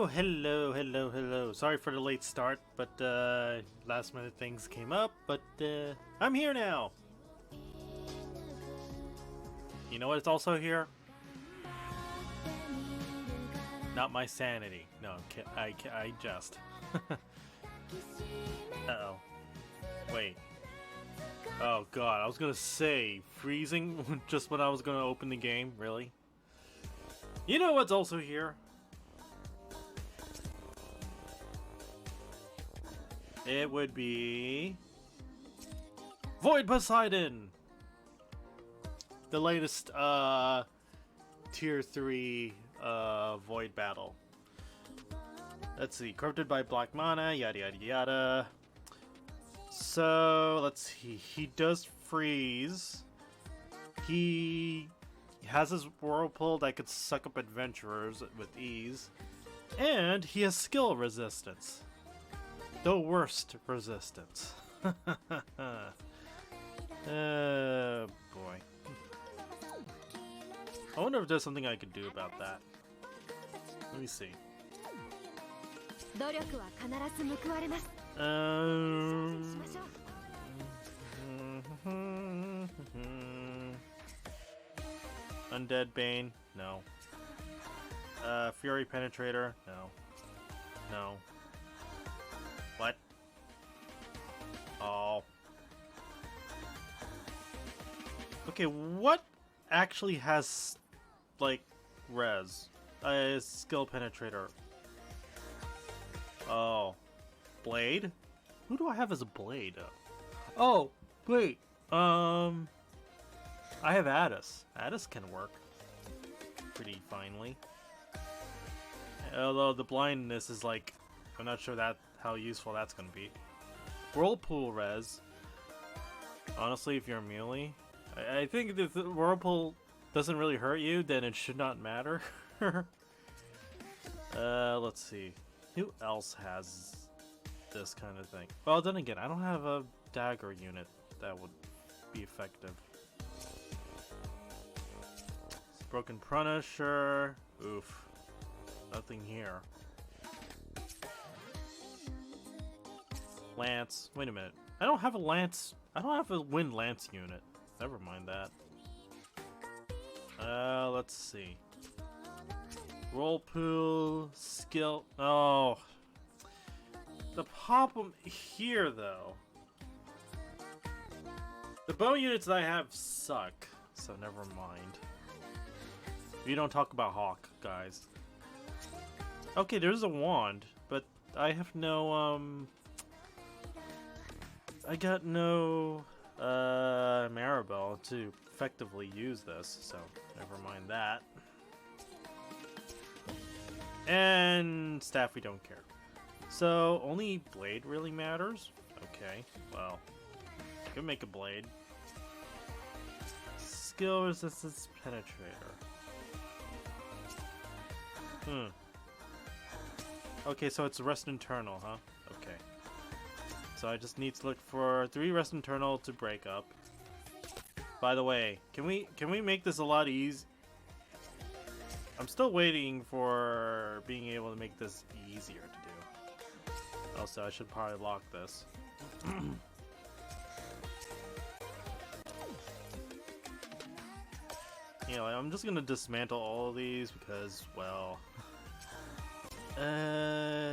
Hello. Sorry for the late start, but last minute things came up, but I'm here now. You know what's also here? Not my sanity. No, I just. Uh-oh. Wait. Oh god, I was gonna say freezing just when I was gonna open the game, really? You know what's also here? It would be Void Poseidon! The latest tier 3 Void battle. Let's see, corrupted by black mana, yada yada yada. So let's see, he does freeze. He has his whirlpool that could suck up adventurers with ease. And he has skill resistance. The worst resistance. Boy. I wonder if there's something I could do about that. Let me see. Undead Bane? No. Fury Penetrator? No. No. What? Oh. Okay, what actually has, like, res? Skill Penetrator. Oh. Blade? Who do I have as a blade? Oh, wait. I have Addis. Addis can work pretty finely. Although the blindness is like, I'm not sure how useful that's gonna be. Whirlpool res. Honestly, if you're a melee, I think if the Whirlpool doesn't really hurt you, then it should not matter. Let's see. Who else has this kind of thing? Well, then again, I don't have a dagger unit that would be effective. Broken Punisher. Oof. Nothing here. Lance. Wait a minute. I don't have a Lance. I don't have a Wind Lance unit. Never mind that. Let's see. Whirlpool. Skill. Oh. The problem here, though. The bow units that I have suck. So never mind. We don't talk about Hawk, guys. Okay, there's a wand, but I have no, I got no, Maribel to effectively use this, so never mind that. And staff, we don't care. So, only blade really matters? Okay, well, I could make a blade. Skill resistance penetrator. Okay, so it's rest internal, huh? Okay. So I just need to look for 3 rest internal to break up. By the way, can we make this a lot easier? I'm still waiting for being able to make this easier to do. Also, I should probably lock this. You know, I'm just gonna dismantle all of these because, well,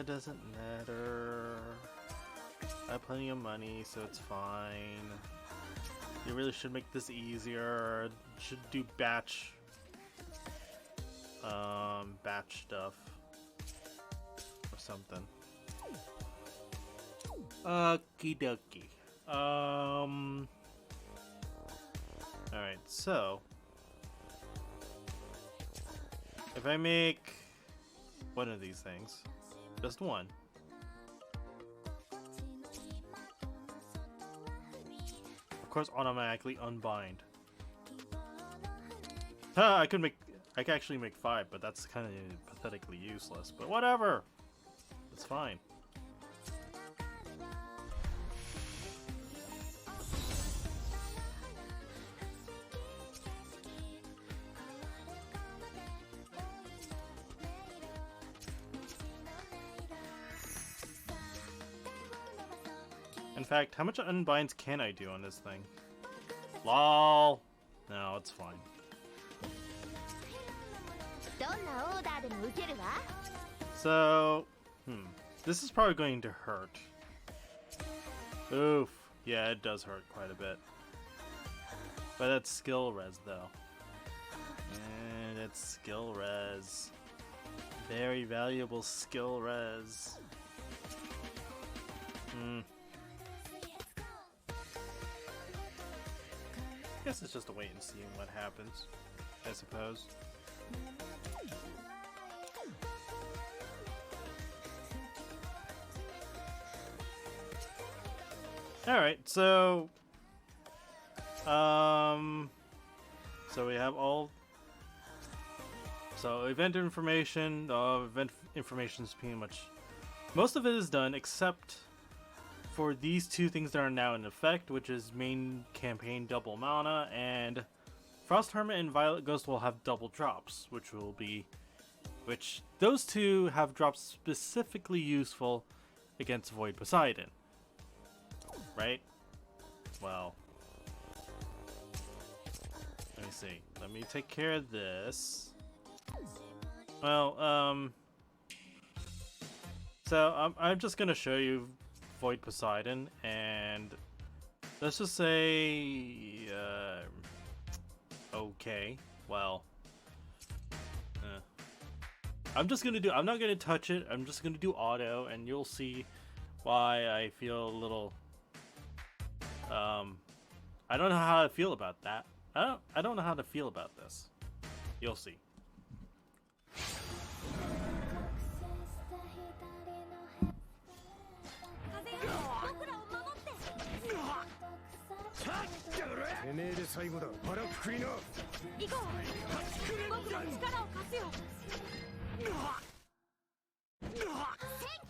doesn't matter. I have plenty of money, so it's fine. You really should make this easier. Should do batch stuff or something. Okie dokie. Alright, so if I make one of these things, just one. Of course, automatically unbind. I could actually make 5, but that's kind of pathetically useless. But whatever, it's fine. In fact, how much unbinds can I do on this thing? LOL. No, it's fine. So, this is probably going to hurt. Oof. Yeah, it does hurt quite a bit. But that's skill res, though. And it's skill res. Very valuable skill res. I guess it's just a wait and see what happens, I suppose. Alright, so we have all, so event information, event information is pretty much, most of it is done except for these two things that are now in effect, which is main campaign double mana, and Frost Hermit and Violet Ghost will have double drops, which those two have drops specifically useful against Void Poseidon. Right? Well, let me see. Let me take care of this. Well, so I'm just gonna show you Void Poseidon, and let's just say, okay, well, I'm not gonna touch it, I'm just gonna do auto, and you'll see why I feel a little, I don't know how to feel about that. I don't know how to feel about this. You'll see.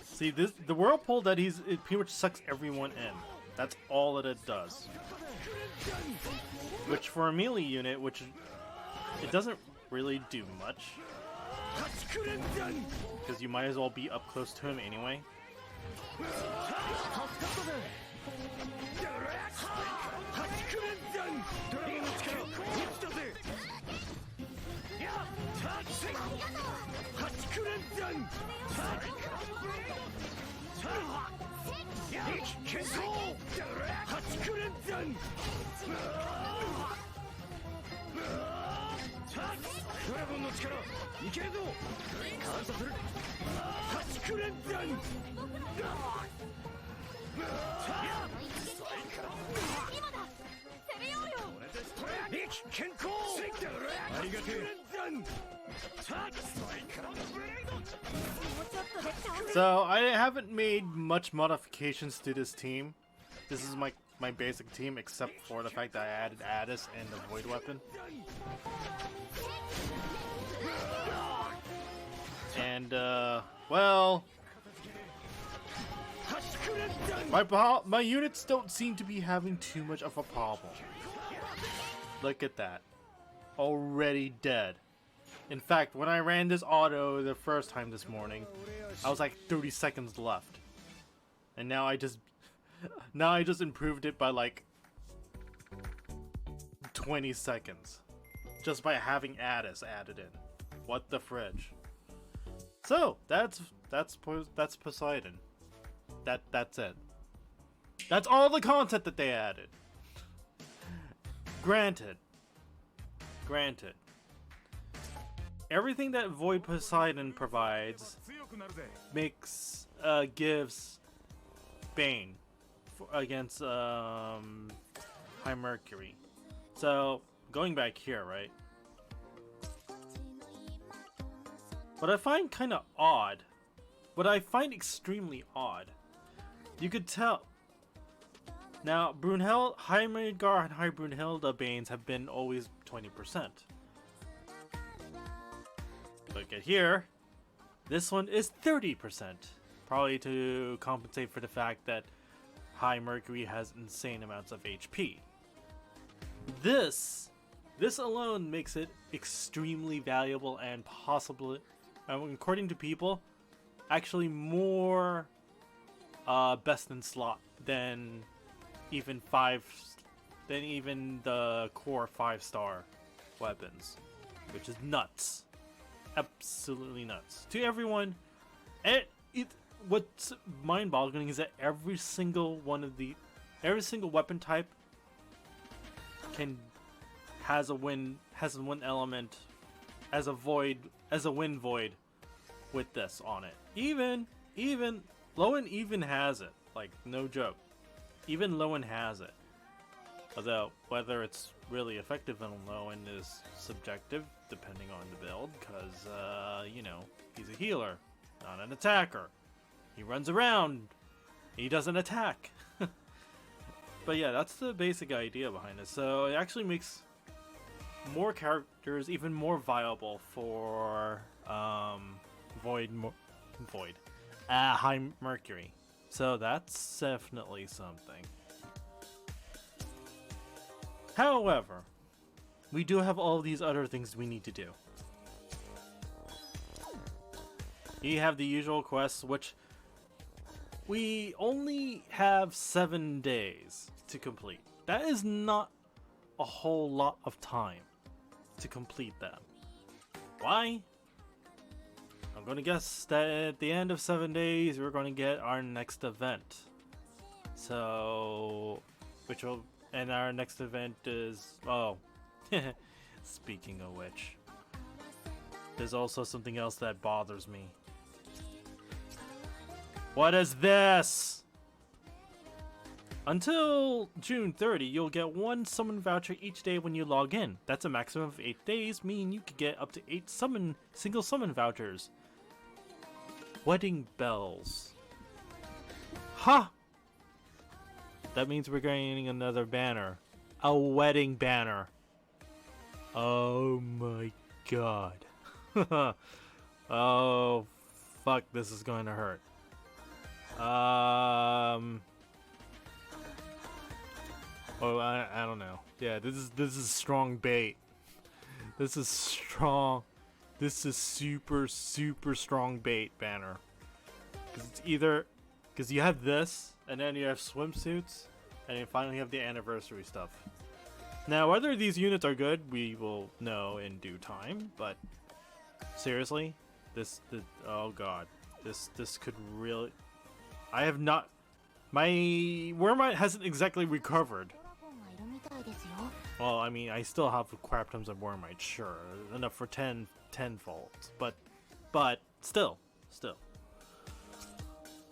See, the whirlpool that it pretty much sucks everyone in. That's all that it does. Which for a melee unit, it doesn't really do much. Because you might as well be up close to him anyway. So I haven't made much modifications to this team. This is my basic team, except for the fact that I added Addis and the Void Weapon. And well, my units don't seem to be having too much of a problem. Look at that. Already dead. In fact, when I ran this auto the first time this morning, I was like 30 seconds left. And now I just improved it by like 20 seconds. Just by having Addis added in. What the fridge. So, that's Poseidon. That's it. That's all the content that they added. Granted. Everything that Void Poseidon provides gives Bane against High Mercury. So going back here, right? What I find kind of odd, what I find extremely odd, you could tell. Now, High Midgar and High Brunhilde Banes have been always 20%. Look at here, this one is 30%. Probably to compensate for the fact that High Mercury has insane amounts of HP. This alone makes it extremely valuable and possibly, according to people, actually more best in slot than even the core 5-star weapons, which is nuts, absolutely nuts to everyone. What's mind-boggling is that every single weapon type has a win element as a wind void with this on it. Even Lowen even has it, like, no joke. Even Lowen has it. Although whether it's really effective in Lowen is subjective depending on the build, because you know, he's a healer, not an attacker. He runs around, he doesn't attack. But yeah, that's the basic idea behind it. So it actually makes more characters even more viable for High Mercury. So that's definitely something. However, we do have all these other things we need to do. You have the usual quests, which we only have 7 days to complete. That is not a whole lot of time to complete them. Why? I'm gonna guess that at the end of 7 days, we're gonna get our next event. So, and our next event is, oh, speaking of which, there's also something else that bothers me. What is this? Until June 30, you'll get 1 summon voucher each day when you log in. That's a maximum of 8 days, meaning you could get up to 8 single summon vouchers. Wedding bells. Ha! Huh. That means we're getting another banner. A wedding banner. Oh my god. Oh, fuck, this is going to hurt. Oh, I don't know. Yeah, this is strong bait. This is strong. This is super strong bait banner. Because you have this, and then you have swimsuits, and you finally have the anniversary stuff. Now, whether these units are good, we will know in due time. But seriously, oh god, this could really. I have not. My Wormite hasn't exactly recovered. Well, I mean, I still have crap tons of Wormite, sure, enough for 10 volts, but still.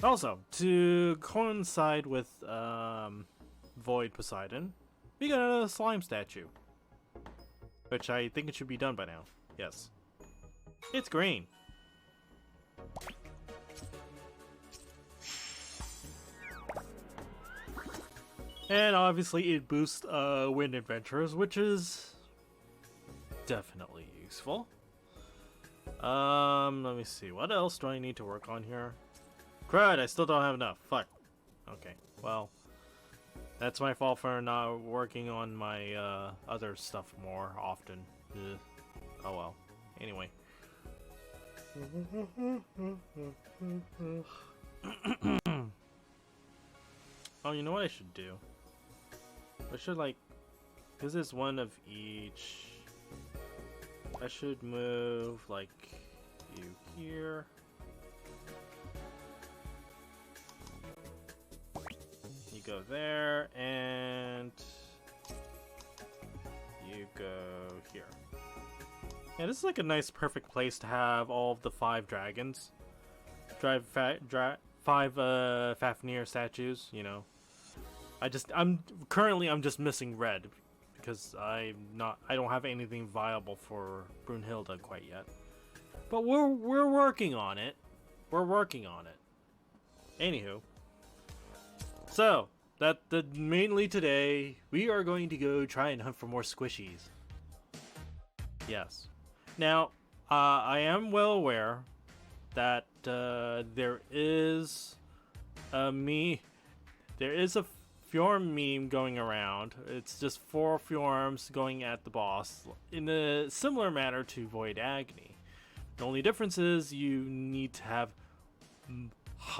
Also, to coincide with Void Poseidon, we got a slime statue, which I think it should be done by now. Yes, it's green. And obviously it boosts wind adventures, which is definitely useful. Let me see. What else do I need to work on here? Crud, I still don't have enough. Fuck. Okay, well, that's my fault for not working on my other stuff more often. Ugh. Oh well. Anyway. Oh, you know what I should do? I should, like, because there's one of each. I should move, like, you here. You go there, and you go here. Yeah, this is like a nice, perfect place to have all of the 5 dragons. 5 Fafnir statues, you know. I'm just missing red because I don't have anything viable for Brunhilde quite yet. But we're working on it. Anywho, so mainly today we are going to go try and hunt for more squishies. Yes. Now, I am well aware that there is a Fjorm meme going around. It's just 4 Fjorms going at the boss in a similar manner to Void Agony. The only difference is you need to have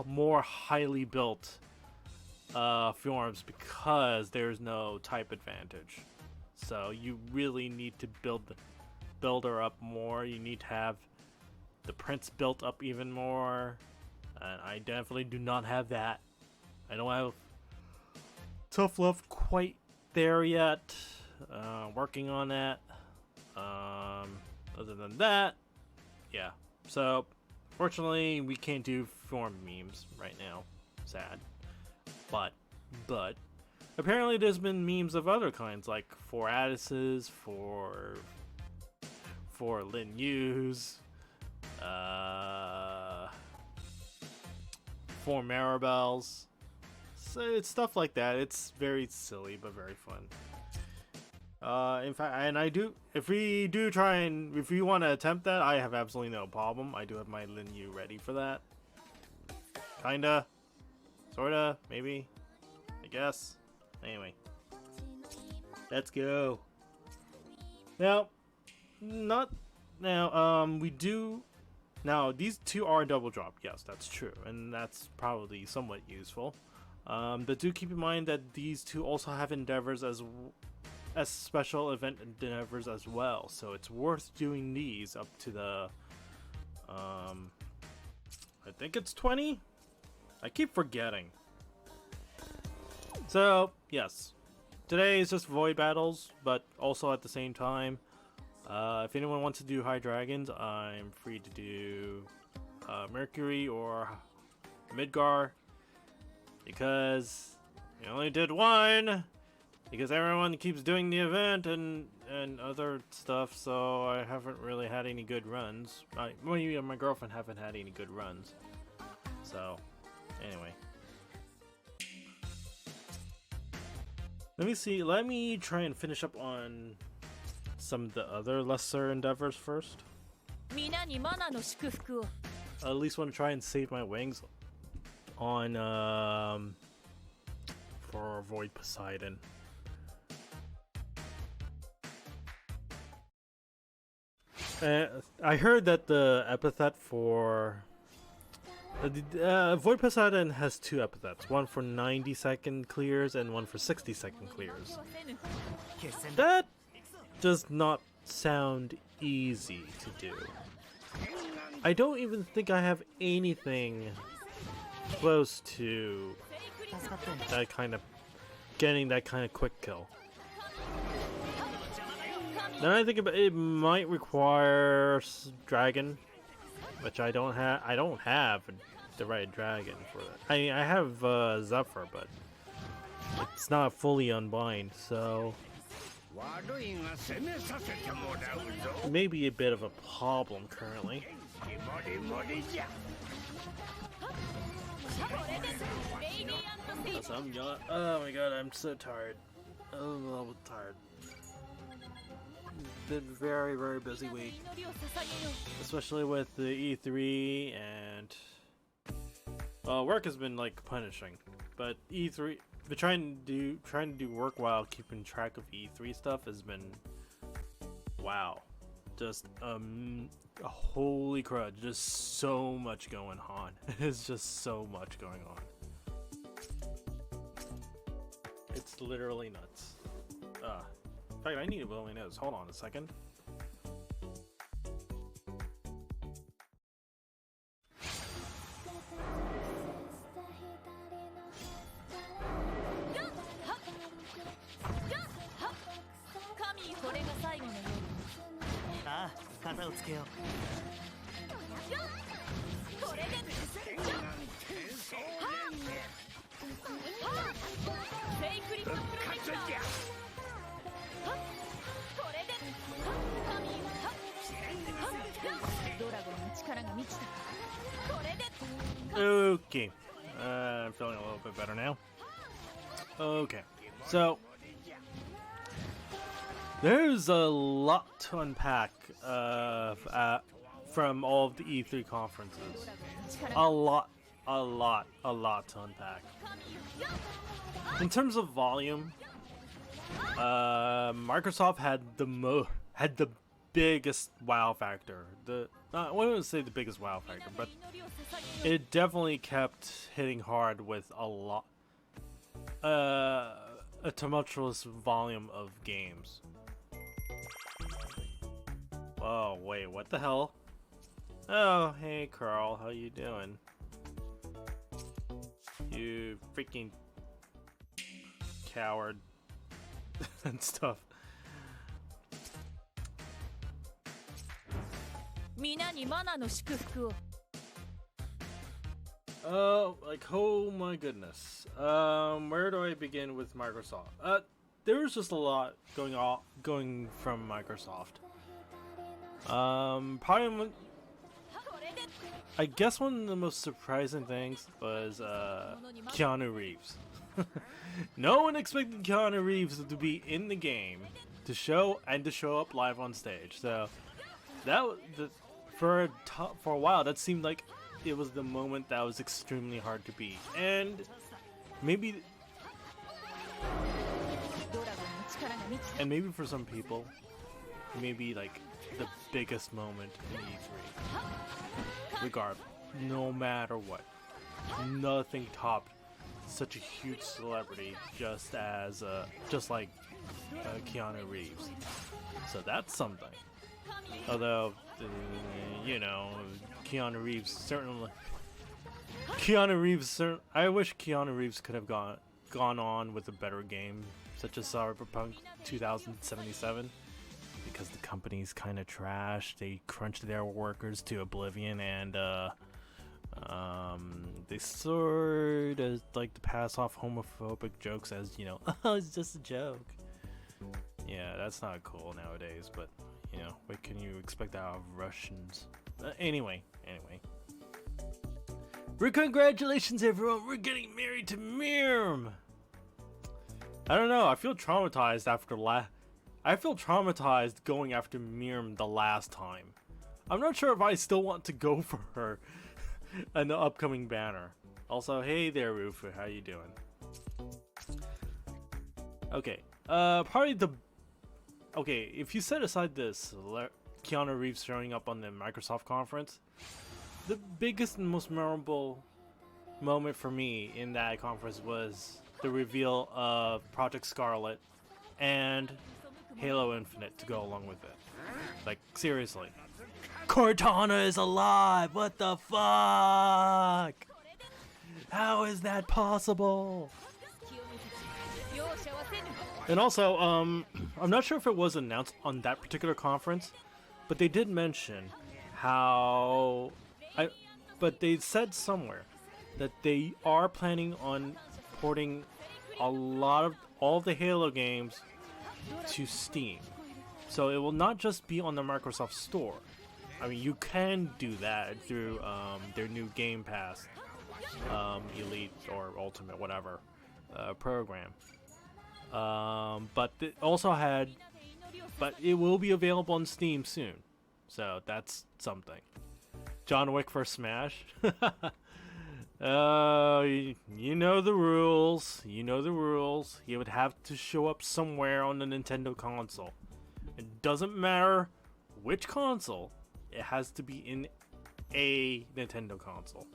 more highly built forms because there's no type advantage. So you really need to build her up more. You need to have the prince built up even more, and I definitely do not have that. I don't have tough love quite there yet. Working on that. Other than that, yeah. So fortunately we can't do form memes right now. Sad. But apparently there's been memes of other kinds, like for Addises, for Lin Yu's, for Maribel's. So it's stuff like that. It's very silly but very fun. In fact, and if you want to attempt that, I have absolutely no problem. I do have my Lin Yu ready for that. Kinda. Sorta, maybe, I guess. Anyway, let's go. Now, we do. Now, these two are double drop. Yes, that's true, and that's probably somewhat useful. But do keep in mind that these two also have endeavors as special event endeavors as well. So it's worth doing these up to the. I think it's 20. I keep forgetting. So, yes. Today is just void battles, but also at the same time, if anyone wants to do high dragons, I'm free to do Mercury or Midgar, because we only did one, because everyone keeps doing the event and other stuff, so I haven't really had any good runs. Me and my girlfriend haven't had any good runs. So, anyway. Let me see. Let me try and finish up on some of the other lesser endeavors first. I at least want to try and save my wings on for Void Poseidon. I heard that the epithet for Void Poseidon has two epithets, one for 90-second clears and one for 60-second clears. That does not sound easy to do. I don't even think I have anything close to that kind of getting that kind of quick kill. Then I think about it, might require dragon, which I don't have. I don't have the right dragon for that. I have Zephyr, but it's not fully unbind, so maybe a bit of a problem currently. Oh my god, I'm so tired. I'm a little tired. Been very, very busy week, especially with the E3, and work has been like punishing. But E3, but trying to do work while keeping track of E3 stuff has been, wow, just holy crud, just so much going on. It's just so much going on. It's literally nuts. In fact, I need to blow my nose. Hold on a second. Okay, I'm feeling a little bit better now. Okay, so there's a lot to unpack from all of the E3 conferences. A lot to unpack. In terms of volume, Microsoft had the biggest wow factor. I wouldn't say the biggest wow factor, but it definitely kept hitting hard with a tumultuous volume of games. Oh wait, what the hell? Oh hey Carl, how you doing? You freaking coward and stuff. Like, oh my goodness. Where do I begin with Microsoft? There was just a lot going from Microsoft. Probably I guess one of the most surprising things was Keanu Reeves. No one expected Keanu Reeves to be in the game to show up live on stage. So that was for a while that seemed like it was the moment that was extremely hard to beat, and maybe for some people, maybe like the biggest moment in E3. Regardless, no matter what, nothing topped such a huge celebrity just like Keanu Reeves. So that's something. Although, you know, Keanu Reeves I wish Keanu Reeves could have gone on with a better game, such as Cyberpunk 2077, because the company's kind of trash. They crunched their workers to oblivion, and they sort of like to pass off homophobic jokes as, you know, oh, it's just a joke. Yeah, that's not cool nowadays, but you know, what can you expect out of Russians? Anyway. Congratulations, everyone! We're getting married to Miriam! I don't know, I feel traumatized going after Miriam the last time. I'm not sure if I still want to go for her in the upcoming banner. Also, hey there, Rufu, how you doing? Okay, Okay, if you set aside this, Keanu Reeves showing up on the Microsoft conference, the biggest and most memorable moment for me in that conference was the reveal of Project Scarlet and Halo Infinite to go along with it. Like, seriously. Cortana is alive! What the fuck? How is that possible? And also, I'm not sure if it was announced on that particular conference, but they did mention but they said somewhere that they are planning on porting all the Halo games to Steam. So it will not just be on the Microsoft Store. I mean, you can do that through their new Game Pass, Elite or Ultimate, whatever, program. But it will be available on Steam soon, so that's something. John Wick for Smash. You know the rules. He would have to show up somewhere on the Nintendo console. It doesn't matter which console. It has to be in a Nintendo console.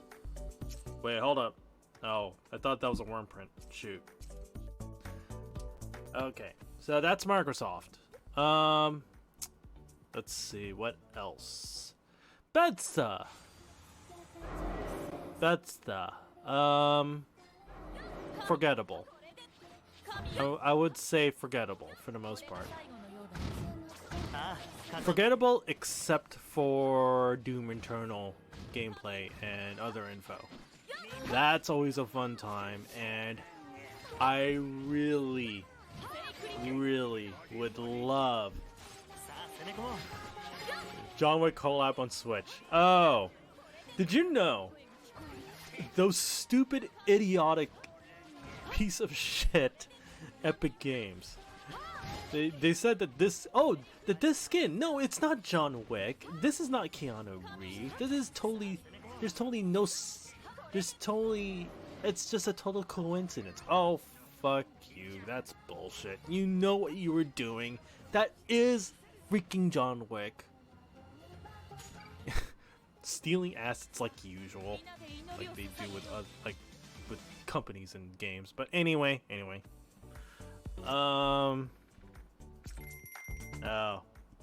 Wait, hold up. Oh, I thought that was a worm print. Shoot. Okay, so that's Microsoft. Let's see, what else? Bethesda. Forgettable. I would say forgettable for the most part. Forgettable except for Doom Eternal gameplay and other info. That's always a fun time, and I really would love John Wick collab on Switch. Oh, did you know those stupid, idiotic piece of shit Epic Games? They said that this skin, no, it's not John Wick. This is not Keanu Reeves. It's just a total coincidence. Oh, fuck you. That's bullshit. You know what you were doing. That is freaking John Wick. Stealing assets like usual, like they do with with companies and games. But anyway. Oh,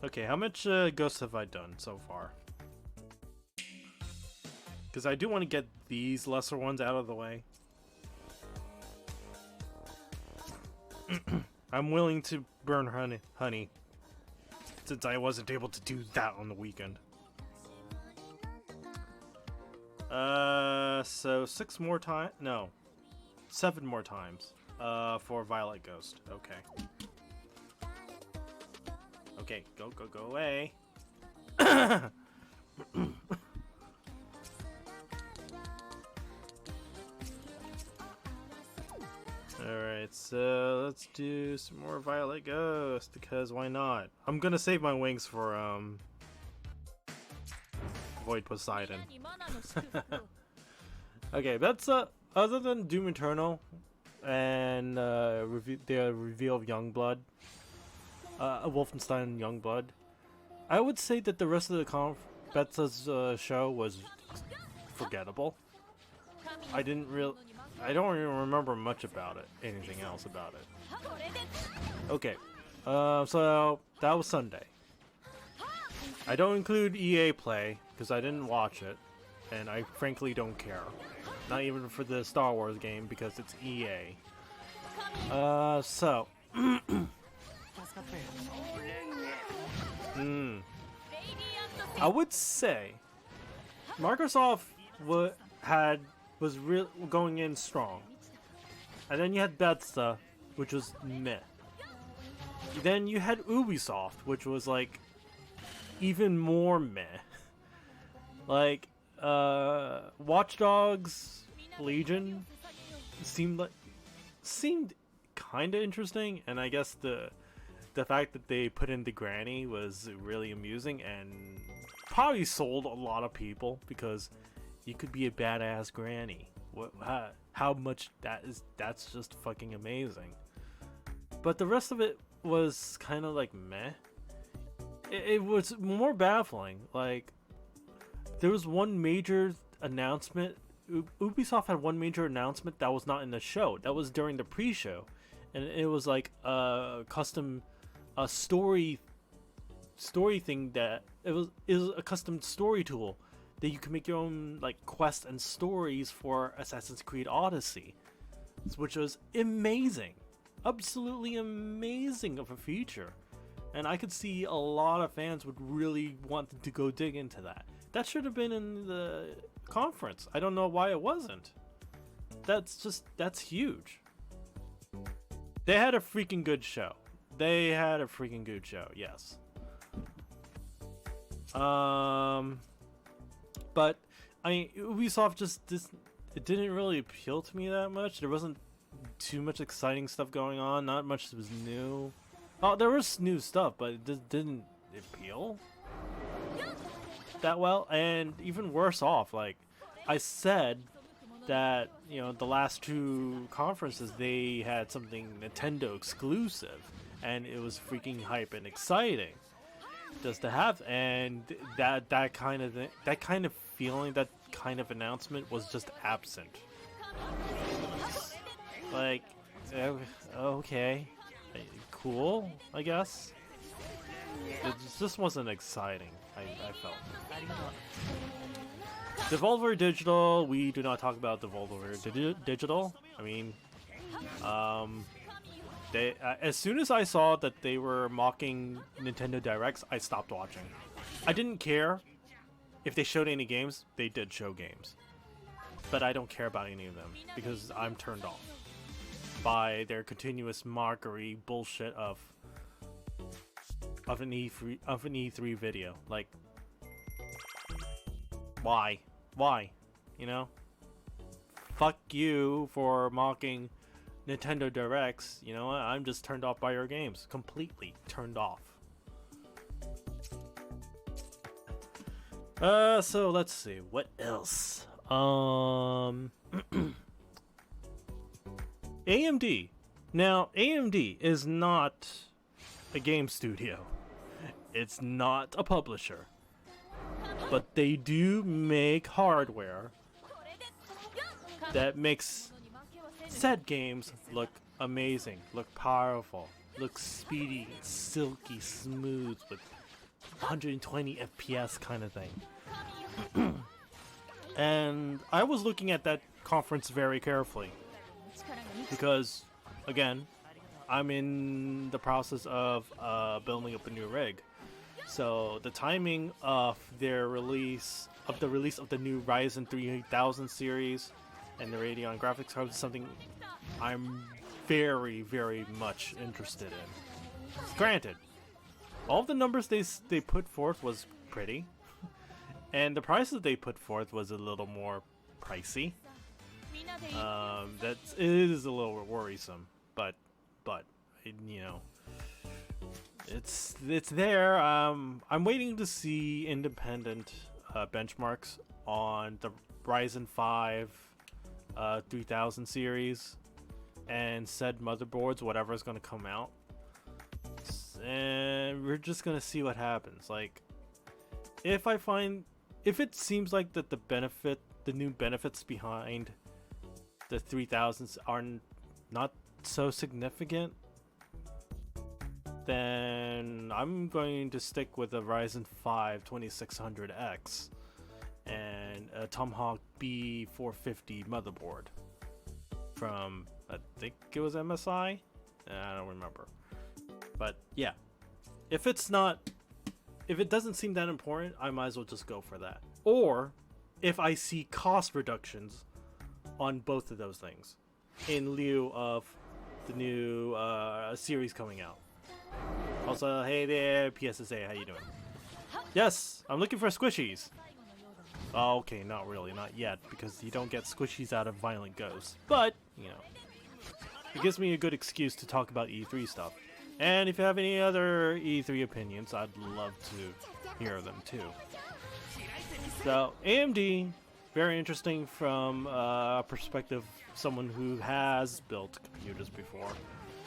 okay. How much ghosts have I done so far? Because I do want to get these lesser ones out of the way. I'm willing to burn honey, since I wasn't able to do that on the weekend. So 7 more times, for Violet Ghost. Okay. Okay, go away. Alright, so let's do some more Violet Ghost, because why not? I'm gonna save my wings for, Void Poseidon. Okay, that's, other than Doom Eternal and, the reveal of Youngblood, Wolfenstein Youngblood, I would say that the rest of the Bethesda's, show was forgettable. I don't even remember much about it, anything else about it. Okay, so that was Sunday. I don't include EA Play, because I didn't watch it, and I frankly don't care. Not even for the Star Wars game, because it's EA. So... I would say Microsoft was going in strong, and then you had Bethesda, which was meh. Then you had Ubisoft, which was like even more meh. Like Watch Dogs Legion seemed kind of interesting, and I guess the fact that they put in the granny was really amusing and probably sold a lot of people, because you could be a badass granny. How much that's just fucking amazing. But the rest of it was kind of like meh. It was more baffling. Like, there was one major announcement. Ubisoft had one major announcement that was not in the show. That was during the pre-show, and it was like a custom story thing that is a custom story tool that you can make your own like quests and stories for Assassin's Creed Odyssey, which was amazing, absolutely amazing of a feature, and I could see a lot of fans would really want to go dig into that. That should have been in the conference. I don't know why it wasn't. That's huge. They had a freaking good show. Yes. But I mean, Ubisoft it didn't really appeal to me that much. There wasn't too much exciting stuff going on. Not much was new. Oh, there was new stuff, but it just didn't appeal that well. And even worse off, like I said, that the last two conferences they had something Nintendo exclusive, and it was freaking hype and exciting just to have, and that kind of feeling, that kind of announcement was just absent. Like, okay, cool, I guess. It just wasn't exciting. I felt. Devolver Digital, we do not talk about Devolver Digital. I mean, they as soon as I saw that they were mocking Nintendo Directs, I stopped watching. I didn't care if they showed any games. They did show games, but I don't care about any of them because I'm turned off by their continuous mockery bullshit of an E3 video. Like, why? Fuck you for mocking Nintendo Directs. You know what? I'm just turned off by your games. Completely turned off. So let's see. What else? AMD. Now, AMD is not a game studio. It's not a publisher, but they do make hardware that makes said games look amazing, look powerful, look speedy, silky, smooth, with 120 FPS kind of thing. And I was looking at that conference very carefully because, again, I'm in the process of building up a new rig. So the timing of their release, of the new Ryzen 3000 series and the Radeon graphics card is something I'm very, very much interested in. Granted, all the numbers they put forth was pretty, and the prices they put forth was a little more pricey. It is a little worrisome, but you know, it's there. I'm waiting to see independent benchmarks on the Ryzen 5 3000 series and said motherboards, whatever is going to come out, and we're just gonna see what happens. Like, if it seems like that the new benefits behind the 3000s are not so significant, then I'm going to stick with a Ryzen 5 2600X and a Tomahawk B450 motherboard from, I think it was MSI? I don't remember. But yeah, if it doesn't seem that important, I might as well just go for that. Or if I see cost reductions on both of those things in lieu of the new series coming out. Also, hey there, PSSA, how you doing? Yes, I'm looking for squishies. Oh, okay, not really, not yet, because you don't get squishies out of Violent Ghost. But, you know, it gives me a good excuse to talk about E3 stuff. And if you have any other E3 opinions, I'd love to hear them too. So, AMD, very interesting from a perspective of someone who has built computers before,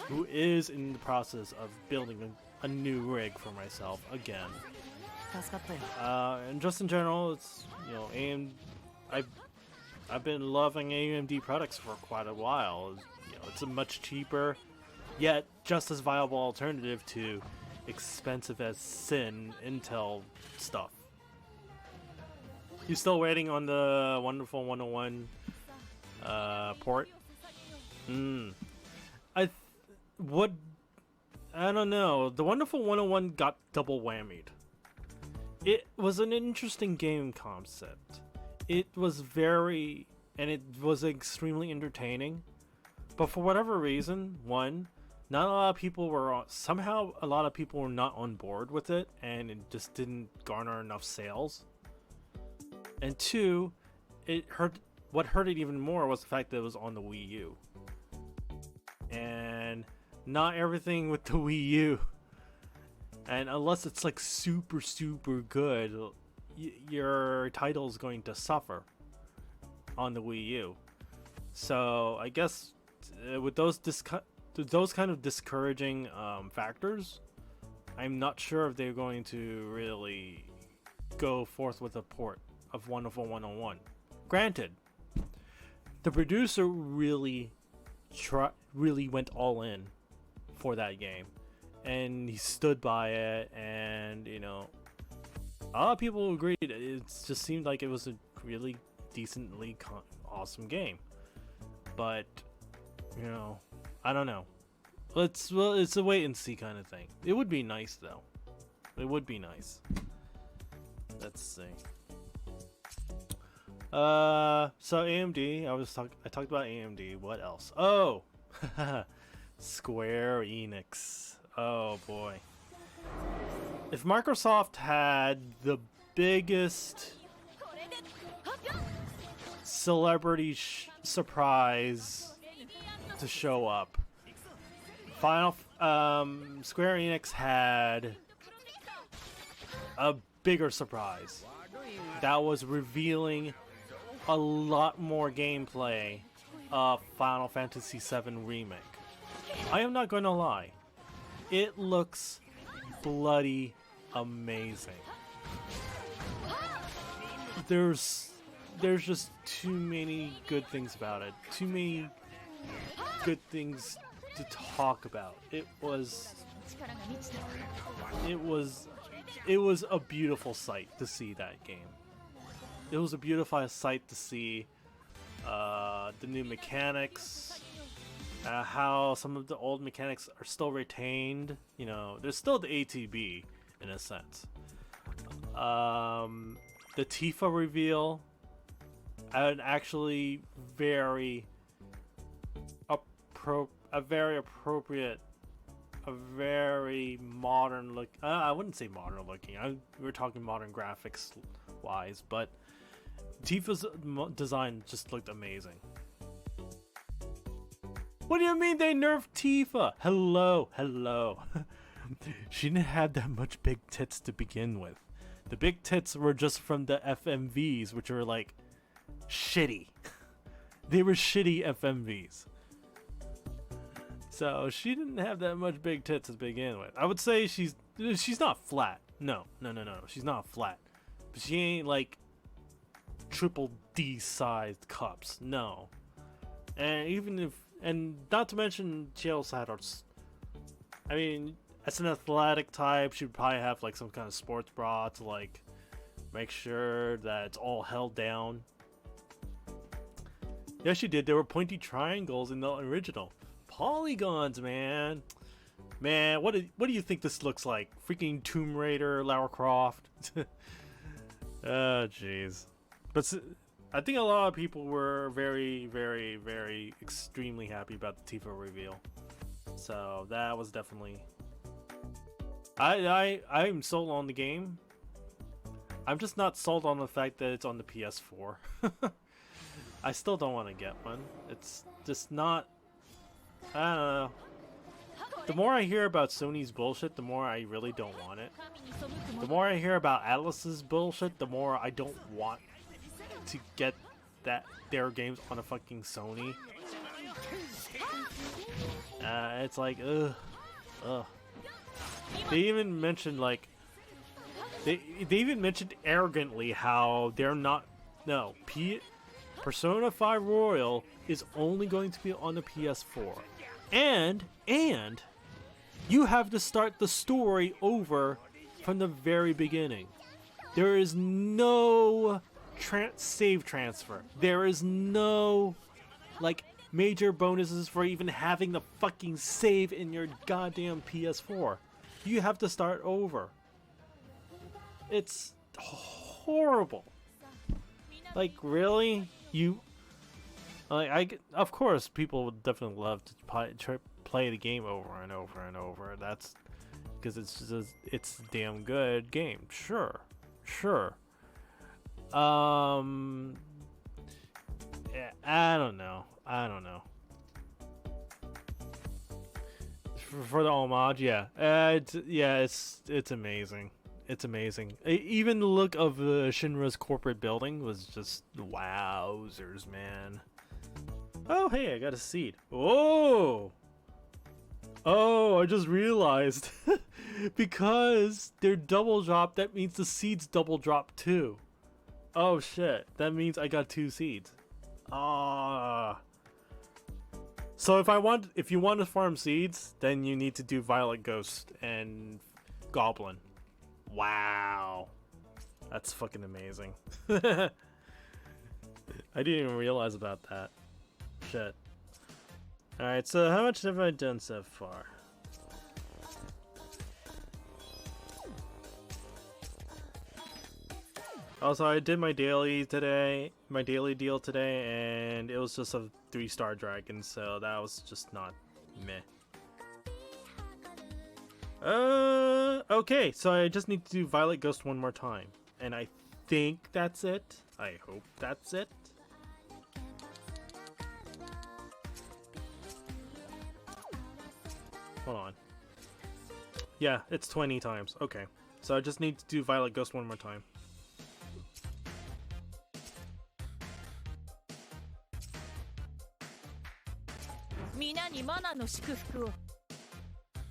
who is in the process of building a new rig for myself again. And just in general, it's, you know, I've been loving AMD products for quite a while. You know, it's a much cheaper, yet just as viable alternative to expensive as sin Intel stuff. You still waiting on the wonderful 101 port? I don't know. The wonderful 101 got double whammied. It was an interesting game concept. It was extremely entertaining. But for whatever reason, one, not a lot of people were somehow a lot of people were not on board with it, and it just didn't garner enough sales. And two, what hurt it even more was the fact that it was on the Wii U. And not everything with the Wii U, and unless it's like super good, your title is going to suffer on the Wii U. So I guess with those kind of discouraging factors, I'm not sure if they're going to really go forth with a port of Wonderful 101. Granted, the producer really went all in for that game, and he stood by it, and you know, a lot of people agreed. It just seemed like it was a really decently awesome game, but you know, I don't know. It's a wait and see kind of thing. It would be nice though. It would be nice. Let's see. So AMD, I talked about AMD. What else? Oh, Square Enix. Oh boy. If Microsoft had the biggest celebrity surprise to show up, Square Enix had a bigger surprise that was revealing a lot more gameplay of Final Fantasy VII Remake. I am not going to lie, it looks bloody amazing. There's just too many good things about it. Too many good things to talk about. It was a beautiful sight to see that game. It was a beautiful sight to see the new mechanics, how some of the old mechanics are still retained. You know, there's still the ATB in a sense. The Tifa reveal, an actually very appropriate, a very modern look. I wouldn't say modern looking. We're talking modern graphics wise, but Tifa's design just looked amazing. What do you mean they nerfed Tifa? Hello. She didn't have that much big tits to begin with. The big tits were just from the FMVs, which were like shitty. They were shitty FMVs. So she didn't have that much big tits to begin with. I would say she's not flat. No. She's not flat. But she ain't like triple D sized cups. No. And not to mention she also had I mean, as an athletic type, she would probably have like some kind of sports bra to like make sure that it's all held down. Yeah, she did. There were pointy triangles in the original. Polygons, man. Man, what do you think this looks like? Freaking Tomb Raider, Lara Croft. Oh, jeez. But I think a lot of people were very, very, very extremely happy about the Tifa reveal. So that was definitely. I'm sold on the game. I'm just not sold on the fact that it's on the PS4. I still don't want to get one. It's just not. I don't know. The more I hear about Sony's bullshit, the more I really don't want it. The more I hear about Atlus's bullshit, the more I don't want to get their games on a fucking Sony. It's like, ugh. They even mentioned like they even mentioned arrogantly how they're not. No, Persona 5 Royal is only going to be on the PS4, and you have to start the story over from the very beginning. There is no save transfer. There is no like major bonuses for even having the fucking save in your goddamn PS4. You have to start over. It's horrible. Like, really? Of course, people would definitely love to play the game over and over and over. That's because it's a damn good game. Sure. Yeah, I don't know. For the homage, yeah. It's amazing. It's amazing. Even the look of Shinra's corporate building was just wowzers, man. Oh, hey, I got a seed. Oh, I just realized. Because they're double drop, that means the seeds double drop too. Oh shit, that means I got 2 seeds. So if you want to farm seeds, then you need to do Violet Ghost and Goblin. Wow. That's fucking amazing. I didn't even realize about that. Shit. Alright, so how much have I done so far? Also, I did my daily deal today, and it was just a 3-star dragon, so that was just not meh. Okay, so I just need to do Violet Ghost one more time, and I think that's it. I hope that's it. Hold on. Yeah, it's 20 times. Okay, so I just need to do Violet Ghost one more time.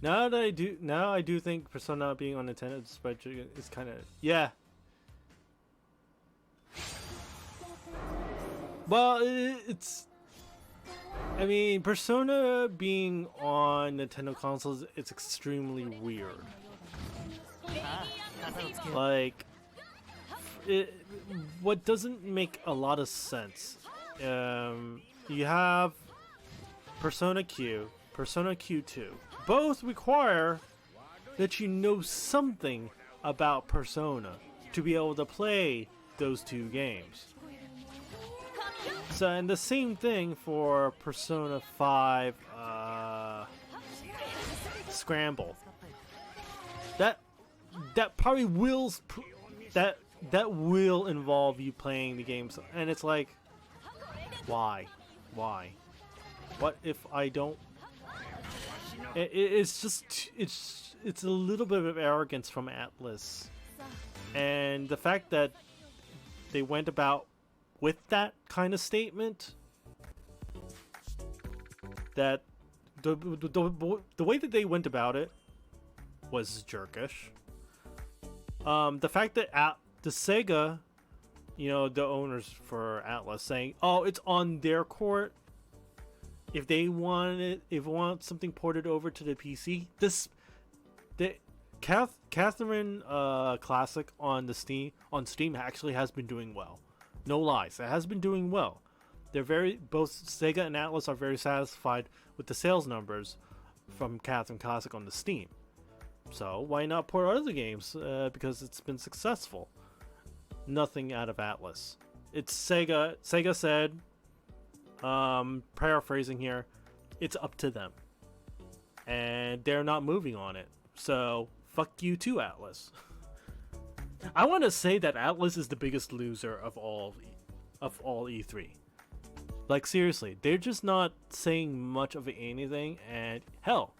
Now I do think Persona being on Nintendo Switch is kind of, yeah. Well, it's. I mean, Persona being on Nintendo consoles, it's extremely weird. Like, what doesn't make a lot of sense. You have Persona Q, Persona Q2. Both require that you know something about Persona to be able to play those two games. So, and the same thing for Persona 5 Scramble. That probably that will involve you playing the games, and it's like, why? What if I don't? It's just it's a little bit of arrogance from Atlas, and the fact that they went about with that kind of statement, that the way that they went about it was jerkish. The fact that the Sega, you know, the owners for Atlas saying, "Oh, it's on their court. If they want something ported over to the PC, Catherine Classic on Steam actually has been doing well. No lies, it has been doing well. Both Sega and Atlas are very satisfied with the sales numbers from Catherine Classic on the Steam. So why not port other games? Because it's been successful. Nothing out of Atlas. It's Sega. Sega said, paraphrasing here, it's up to them, and they're not moving on it. So fuck you too, Atlas. I want to say that Atlas is the biggest loser of all E3. Like, seriously, they're just not saying much of anything. And hell,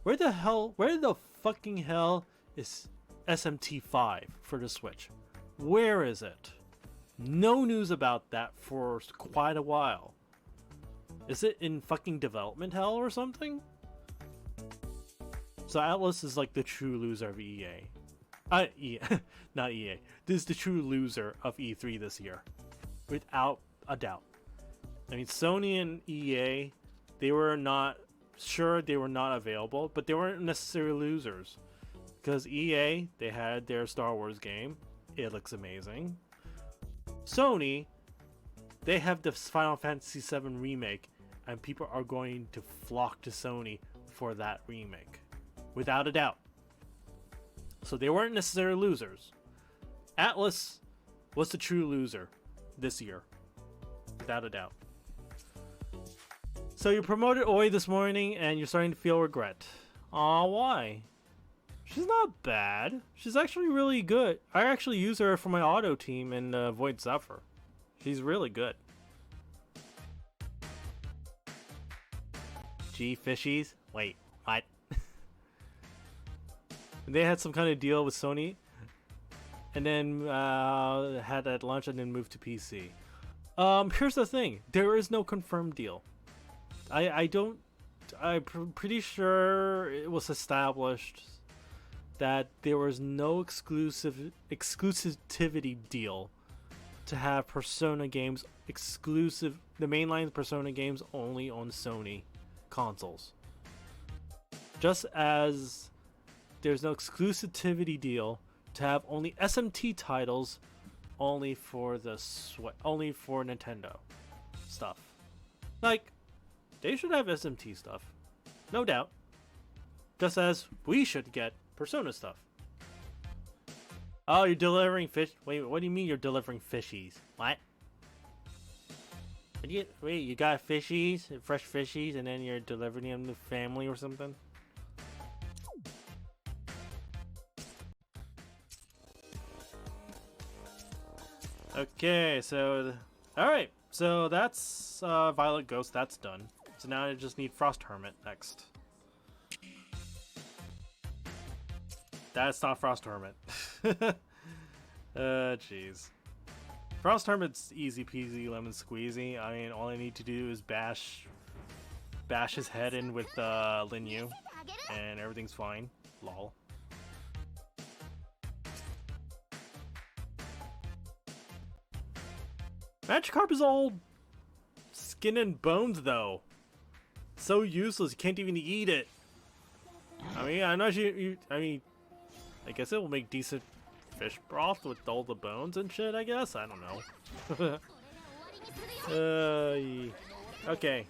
where the fucking hell is SMT5 for the Switch? Where is it? No news about that for quite a while. Is it in fucking development hell or something? So Atlas is like the true loser of EA. Not EA. This is the true loser of E3 this year, without a doubt. I mean, Sony and EA, they were not available, but they weren't necessarily losers, because EA, they had their Star Wars game. It looks amazing. Sony, they have the Final Fantasy VII remake, and people are going to flock to Sony for that remake, without a doubt. So they weren't necessarily losers. Atlas was the true loser this year, without a doubt. So you promoted Oi this morning, and you're starting to feel regret. Aw, why? She's not bad. She's actually really good. I actually use her for my auto team in Void Zephyr. She's really good. Gee, fishies? Wait, what? They had some kind of deal with Sony, and then had that launch and then moved to PC. Here's the thing: there is no confirmed deal. I'm pretty sure it was established that there was no exclusivity deal to have Persona games exclusive, the mainline Persona games only on Sony consoles. Just as there's no exclusivity deal to have only SMT titles only for Nintendo stuff. Like, they should have SMT stuff, no doubt. Just as we should get Persona stuff. Oh, you're delivering fish? Wait, what do you mean you're delivering fishies? What? Wait, you got fishies, fresh fishies, and then you're delivering them to family or something? Okay, so alright, so that's Violet Ghost, that's done. So now I just need Frost Hermit next. That's not Frost Hermit. Jeez. Frost Hermit's easy peasy lemon squeezy. I mean, all I need to do is bash his head in with Lin Yu. and everything's fine. Lol. Magikarp is all skin and bones, though. So useless, you can't even eat it. I mean, I'm not sure. I guess it will make decent fish broth with all the bones and shit. I guess I don't know. Okay.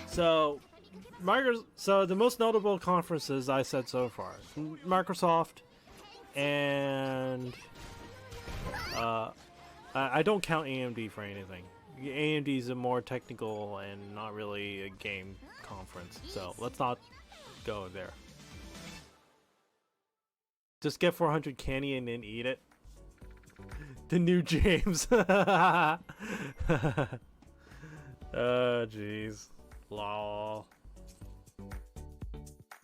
So, the most notable conferences I said so far: Microsoft, and I don't count AMD for anything. AMD is a more technical and not really a game conference, so let's not go there. Just get 400 candy and then eat it. The new James. Oh, jeez. Lol.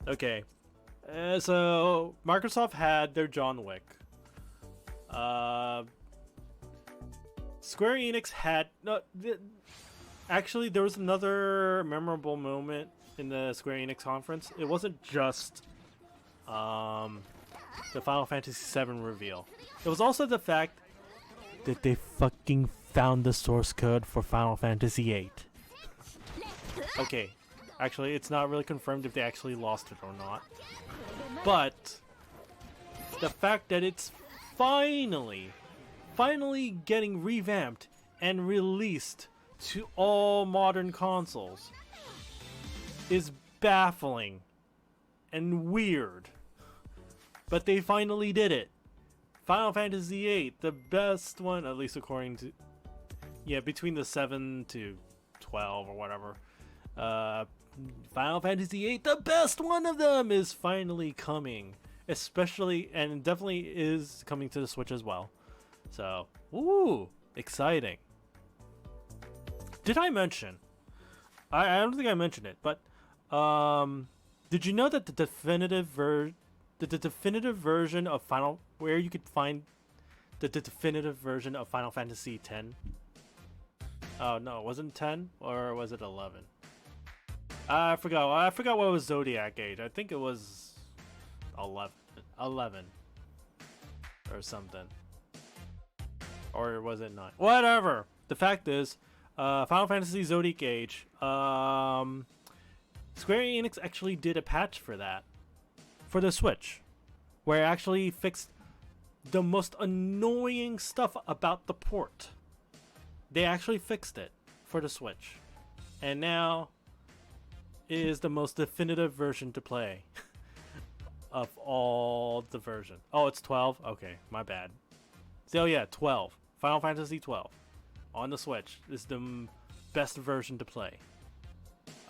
Okay. So, Microsoft had their John Wick. Square Enix had... No, actually, there was another memorable moment in the Square Enix conference. It wasn't just the Final Fantasy VII reveal. It was also the fact that they fucking found the source code for Final Fantasy VIII. Okay, actually, it's not really confirmed if they actually lost it or not. But the fact that it's finally getting revamped and released to all modern consoles is baffling and weird. But they finally did it. Final Fantasy VIII, the best one, at least according to... Yeah, between the 7 to 12 or whatever. Final Fantasy VIII, the best one of them, is finally coming. Especially, and definitely is coming to the Switch as well. So, woo, exciting. Did I mention? I don't think I mentioned it, but did you know that the definitive version of where you could find the definitive version of Final Fantasy X? Oh no, wasn't 10 or was it 11? I forgot what was Zodiac Age. I think it was 11 or something. Or was it 9? Whatever. The fact is, Final Fantasy Zodiac Age, Square Enix actually did a patch for that. For the Switch. Where it actually fixed the most annoying stuff about the port. They actually fixed it for the Switch. And now it is the most definitive version to play. Of all the version. Oh, it's 12? Okay, my bad. So yeah, 12. Final Fantasy 12 on the Switch is the best version to play.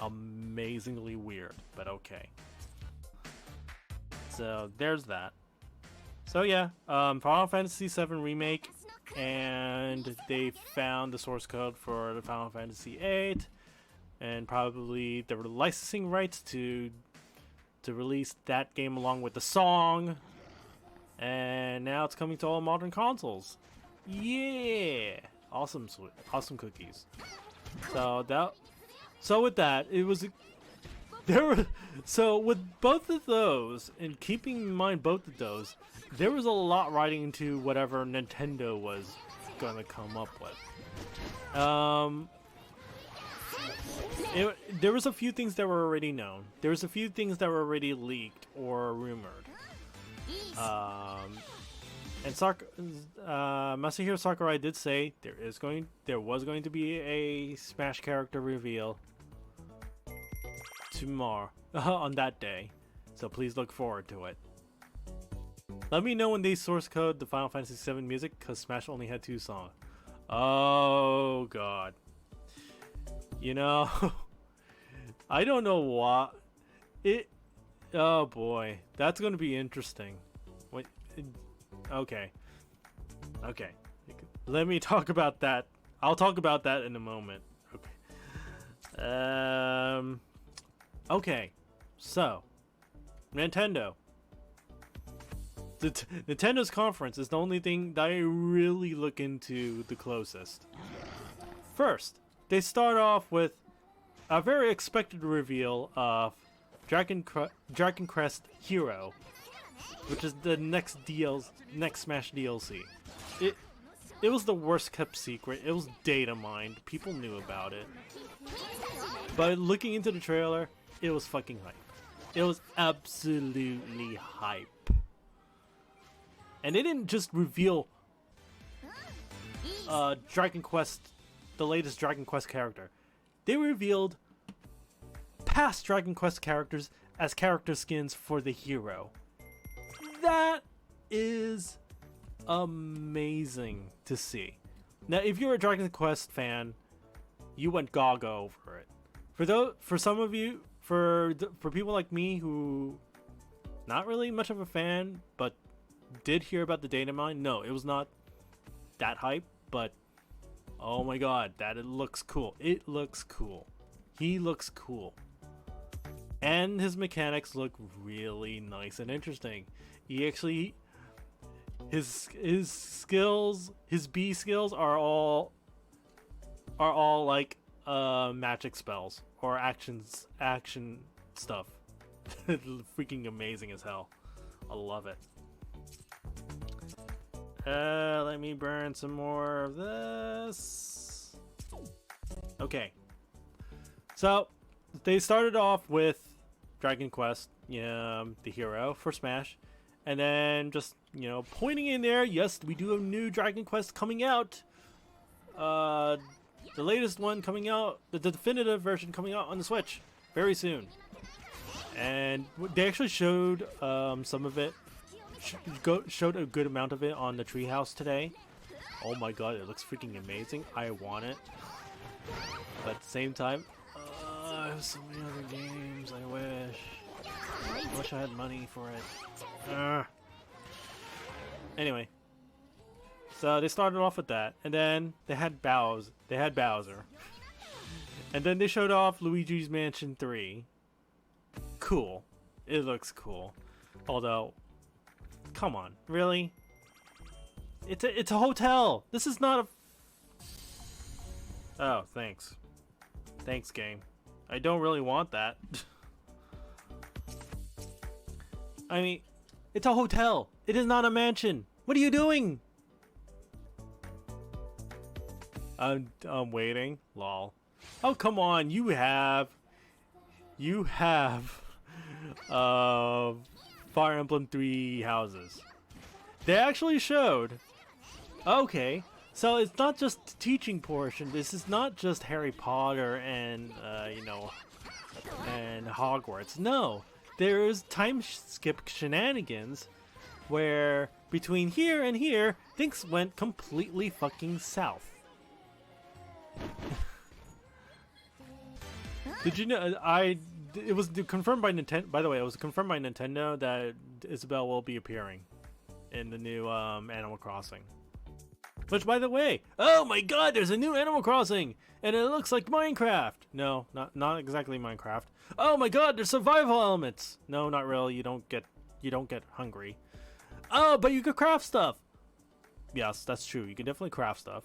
Amazingly weird, but okay. So there's that. So yeah, Final Fantasy VII Remake, and they found the source code for the Final Fantasy VIII, and probably there were licensing rights to release that game along with the song, and now it's coming to all modern consoles. Yeah, awesome cookies. So with that, it was with both of those, and keeping in mind both of those, there was a lot riding into whatever Nintendo was gonna come up with. There was a few things that were already known. There was a few things that were already leaked or rumored. And Masahiro Sakurai did say there was going to be a Smash character reveal tomorrow on that day, so please look forward to it. Let me know when they source code the Final Fantasy VII music, because Smash only had 2 songs. Oh god, you know, I don't know what it. Oh boy, that's gonna be interesting. Wait. Okay. Let me talk about that. I'll talk about that in a moment. Okay. Okay. So, Nintendo. Nintendo's conference is the only thing that I really look into the closest. First, they start off with a very expected reveal of Dragon Crest Hero, which is the next Smash DLC. It was the worst kept secret. It was data mined. People knew about it. But looking into the trailer, it was fucking hype. It was absolutely hype. And they didn't just reveal Dragon Quest, the latest Dragon Quest character. They revealed past Dragon Quest characters as character skins for the hero. That is amazing to see. Now, if you're a Dragon Quest fan, you went gaga over it. For some of you, for people like me who not really much of a fan, but did hear about the data mine, no, it was not that hype, but oh my god, it looks cool. It looks cool. He looks cool. And his mechanics look really nice and interesting. He actually, his skills, his B skills are all like magic spells or action stuff. Freaking amazing as hell. I love it. Let me burn some more of this. Okay. So they started off with Dragon Quest, the hero for Smash, and then just, pointing in there, yes, we do have new Dragon Quest coming out. The latest one coming out, the definitive version coming out on the Switch very soon. And they actually showed some of it, showed a good amount of it on the Treehouse today. Oh my god, it looks freaking amazing. I want it. But at the same time, I have so many other games. I wish I had money for it. Anyway, so they started off with that, and then they had Bowser. And then they showed off Luigi's Mansion 3. Cool. It looks cool. Although, come on, really? It's a hotel. This is not a. Oh, thanks. Thanks, game. I don't really want that. I mean, it's a hotel. It is not a mansion. What are you doing? I'm waiting. Lol. Oh, come on. You have Fire Emblem 3 houses. They actually showed. Okay. So it's not just the teaching portion. This is not just Harry Potter and and Hogwarts. No, there is time skip shenanigans where between here and here things went completely fucking south. Did you know? It was confirmed by Nintendo. By the way, it was confirmed by Nintendo that Isabelle will be appearing in the new Animal Crossing. Which, by the way, oh my god, there's a new Animal Crossing, and it looks like Minecraft. No, not exactly Minecraft. Oh my god, there's survival elements. No, not really. You don't get hungry. Oh, but you could craft stuff. Yes, that's true. You can definitely craft stuff.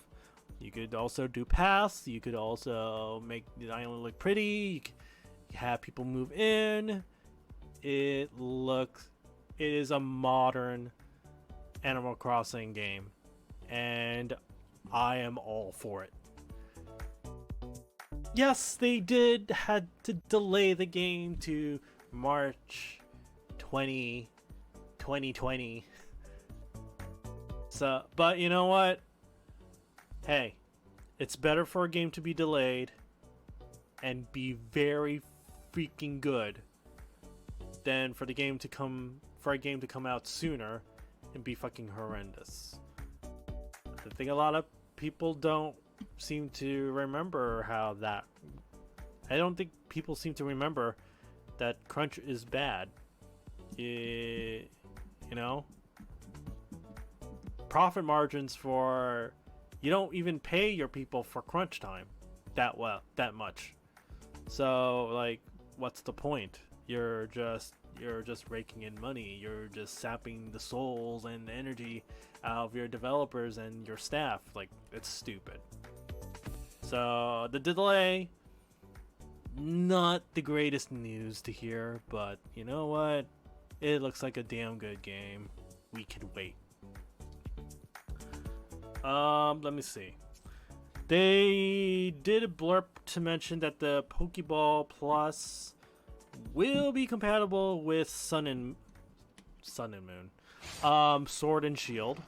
You could also do paths. You could also make the island look pretty. You could have people move in. It is a modern Animal Crossing game. And I am all for it. Yes, they had to delay the game to March 2020. So, but you know what? Hey, it's better for a game to be delayed and be very freaking good than for a game to come out sooner and be fucking horrendous. I think a lot of people don't seem to remember I don't think people seem to remember that crunch is bad. Profit margins you don't even pay your people for crunch time that much. So, like, what's the point? You're just raking in money. You're just sapping the souls and energy out of your developers and your staff. Like, it's stupid. So the delay Not the greatest news to hear, but you know what? It looks like a damn good game. We could wait. Let me see. They did a blurb to mention that the Pokeball Plus will be compatible with Sun and Moon, Sword and Shield.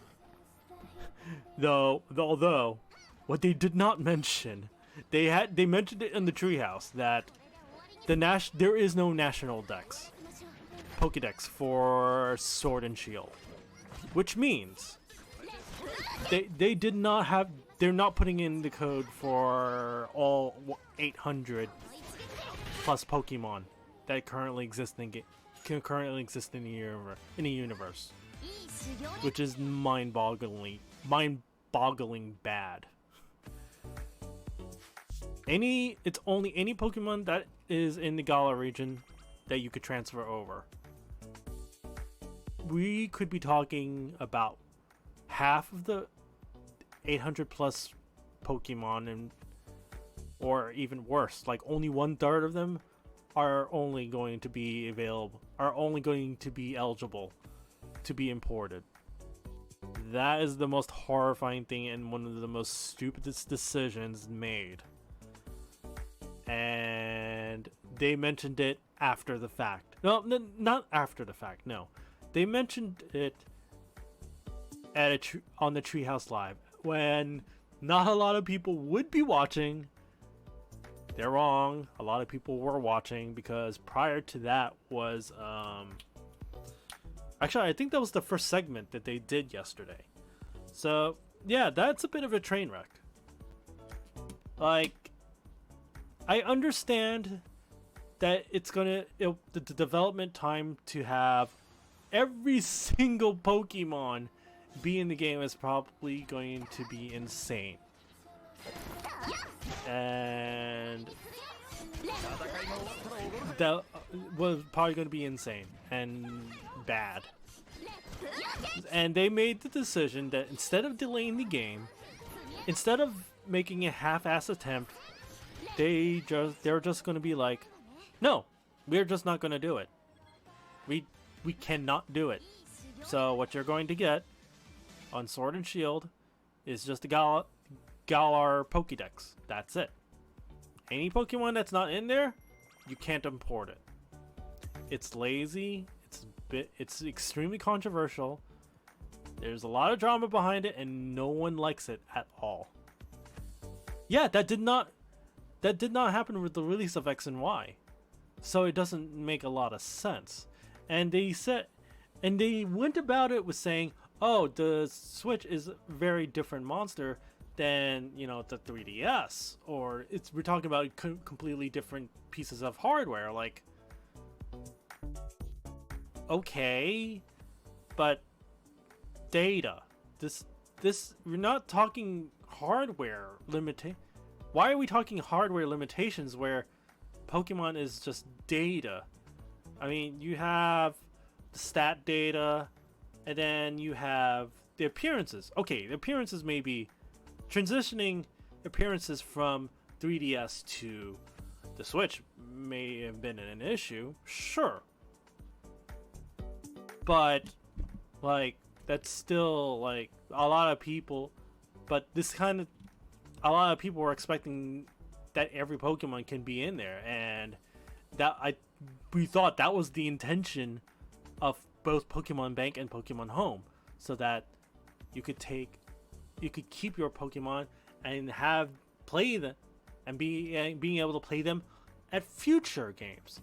Although, what they did not mention, they mentioned it in the treehouse that there is no national Pokédex for Sword and Shield, which means they did not have. They're not putting in the code for all 800 plus Pokemon that currently exist in the universe, which is mind-boggling bad. It's only any Pokemon that is in the Galar region that you could transfer over. We could be talking about half of the 800 plus Pokemon, or even worse, like only 1/3 of them are only going to be eligible to be imported. That is the most horrifying thing and one of the most stupidest decisions made. And they mentioned it after the fact. No, not after the fact. No, they mentioned it on the Treehouse Live when not a lot of people would be watching. They're wrong. A lot of people were watching because prior to that was actually I think that was the first segment that they did yesterday. So yeah, that's a bit of a train wreck. Like, I understand that the development time to have every single Pokemon be in the game is probably going to be insane. And that was probably going to be insane and bad. And they made the decision that instead of delaying the game, instead of making a half-ass attempt, they're just going to be like, no, we're just not going to do it. We cannot do it. So what you're going to get on Sword and Shield is just a Galar Pokédex. That's it. Any Pokemon that's not in there, you can't import it. It's lazy. It's extremely controversial. There's a lot of drama behind it, and no one likes it at all. Yeah, that did not happen with the release of X and Y, so it doesn't make a lot of sense. And they went about it with saying, "Oh, the Switch is a very different monster than, the 3DS," or we're talking about completely different pieces of hardware. Like, okay, but data. This we're not talking hardware limitation. Why are we talking hardware limitations where Pokemon is just data? I mean, you have the stat data, and then you have the appearances. Okay, the appearances may be transitioning appearances from 3DS to the Switch may have been an issue, sure. But, like, that's still, like, a lot of people were expecting that every Pokemon can be in there, and we thought that was the intention of both Pokemon Bank and Pokemon Home, so that you could keep your Pokemon and play them and being able to play them at future games,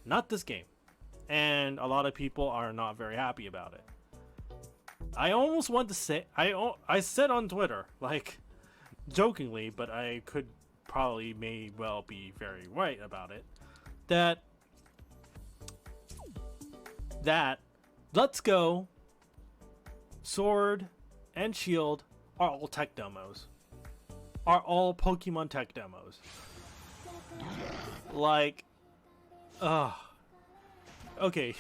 not this game. And a lot of people are not very happy about it. I almost want to say, I said on Twitter, like, jokingly, but I could may well be very right about it, that Let's Go, Sword, and Shield are all tech demos. Are all Pokemon tech demos. Like, okay,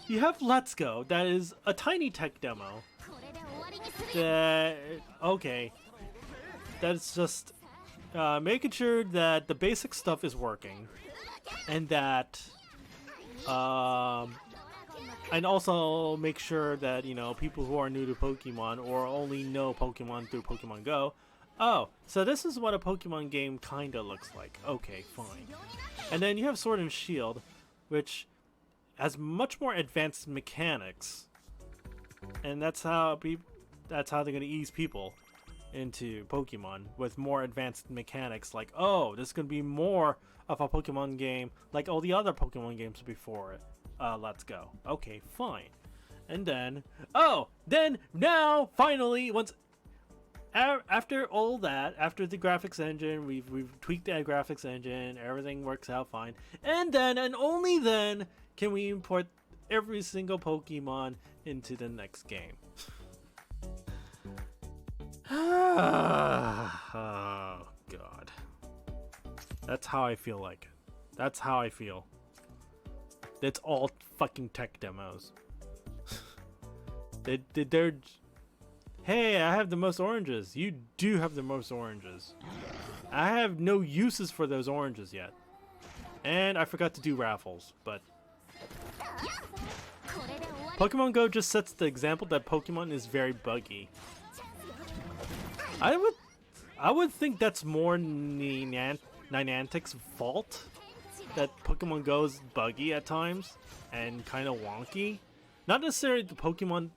you have Let's Go, that is a tiny tech demo. That's just making sure that the basic stuff is working. and that and also make sure that, you know, people who are new to Pokemon or only know Pokemon through Pokemon Go, oh, so this is what a Pokemon game kinda looks like. Okay, fine. And then you have Sword and Shield, which has much more advanced mechanics, and that's how they're gonna ease people into Pokemon with more advanced mechanics. Like, oh, this is gonna be more of a Pokemon game like all the other Pokemon games before it. Let's go. Okay, fine. And then, now finally, once after all that, after the graphics engine, we've tweaked the graphics engine, everything works out fine, and then and only then can we import every single Pokemon into the next game. Oh god, that's how I feel like it. That's how I feel. It's all fucking tech demos. They're hey, I have the most oranges. You do have the most oranges. I have no uses for those oranges yet. And I forgot to do raffles, but Pokemon Go just sets the example that Pokemon is very buggy. I would think that's more Niantic's fault, that Pokemon Go is buggy at times and kind of wonky. Not necessarily the Pokemon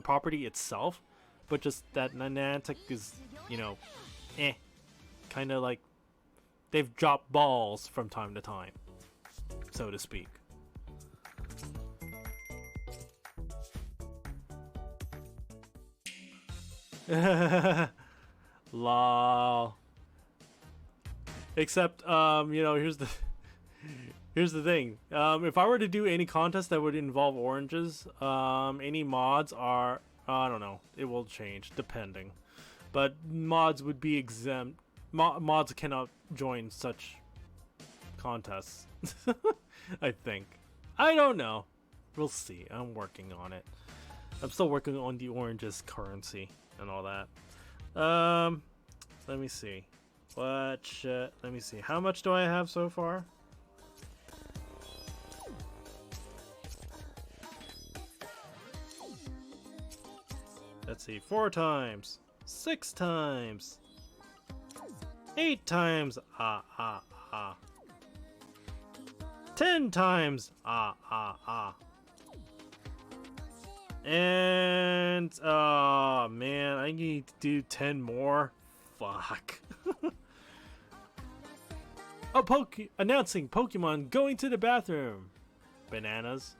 property itself, but just that Niantic is, you know, kind of like they've dropped balls from time to time, so to speak. Lol. Except, you know, here's the thing. If I were to do any contest that would involve oranges, any mods are, I don't know, it will change depending, but mods would be exempt. Mods cannot join such contests. I think. I don't know. We'll see. I'm working on it. I'm still working on the oranges currency and all that. Let me see. Let me see. How much do I have so far? Let's see. 4 times. 6 times. 8 times. 10 times. And oh man, I need to do 10 more. Fuck. Oh, announcing Pokemon going to the bathroom. Bananas.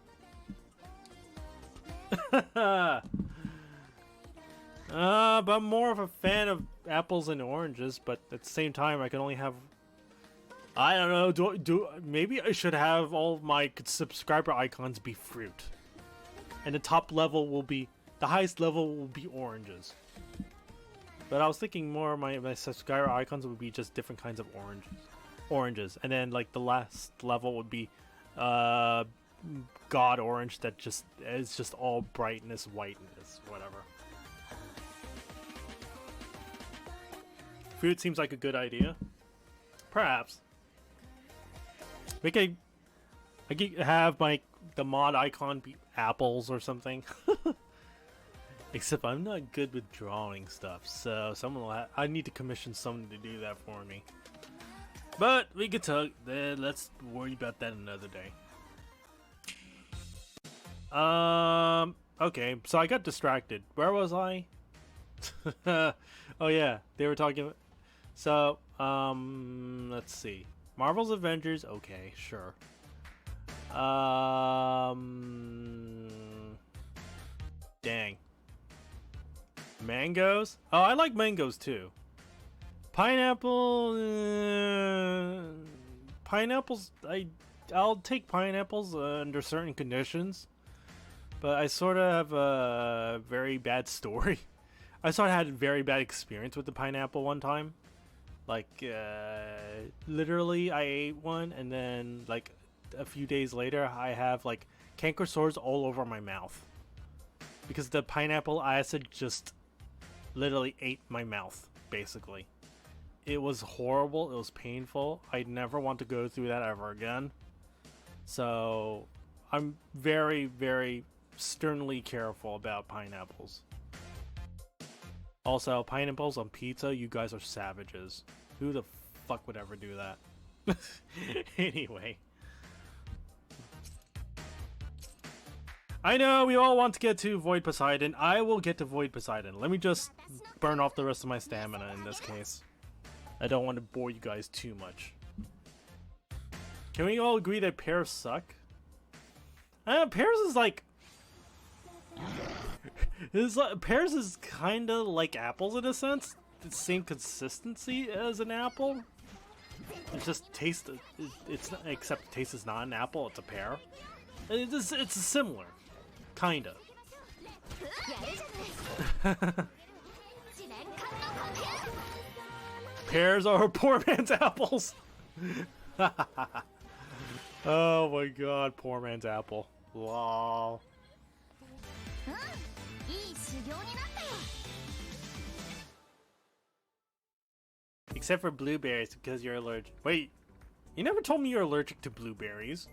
But I'm more of a fan of apples and oranges, but at the same time I can only have, I don't know, maybe I should have all of my subscriber icons be fruit. And the top level will be, the highest level will be oranges. But I was thinking more of my subscriber icons would be just different kinds of oranges. And then like the last level would be God orange that just is just all brightness, whiteness, whatever. Fruit seems like a good idea. Perhaps. I could have the mod icon be apples or something. Except I'm not good with drawing stuff, so I need to commission someone to do that for me. But we could talk. Let's worry about that another day. Okay, so I got distracted. Where was I? Oh yeah, they were talking about. So let's see. Marvel's Avengers. Okay, sure. Dang. Mangoes? Oh, I like mangoes too. Pineapple. Pineapples. I'll take pineapples under certain conditions, but I sort of have a very bad story. I sort of had a very bad experience with the pineapple one time. Like, literally, I ate one, and then like a few days later, I have like canker sores all over my mouth because the pineapple acid just literally ate my mouth, basically. It was horrible. It was painful. I'd never want to go through that ever again. So I'm very, very sternly careful about pineapples. Also, pineapples on pizza, you guys are savages. Who the fuck would ever do that? Anyway. I know we all want to get to Void Poseidon. I will get to Void Poseidon. Let me just burn off the rest of my stamina in this case. I don't want to bore you guys too much. Can we all agree that pears suck? Pears is like... pears is kind of like apples in a sense. The same consistency as an apple. It just tastes... It's not, except the taste is not an apple, it's a pear. It's similar. Kinda. Pears are poor man's apples. Oh my god, poor man's apple. Lol. Except for blueberries, because you're allergic. Wait, you never told me you're allergic to blueberries.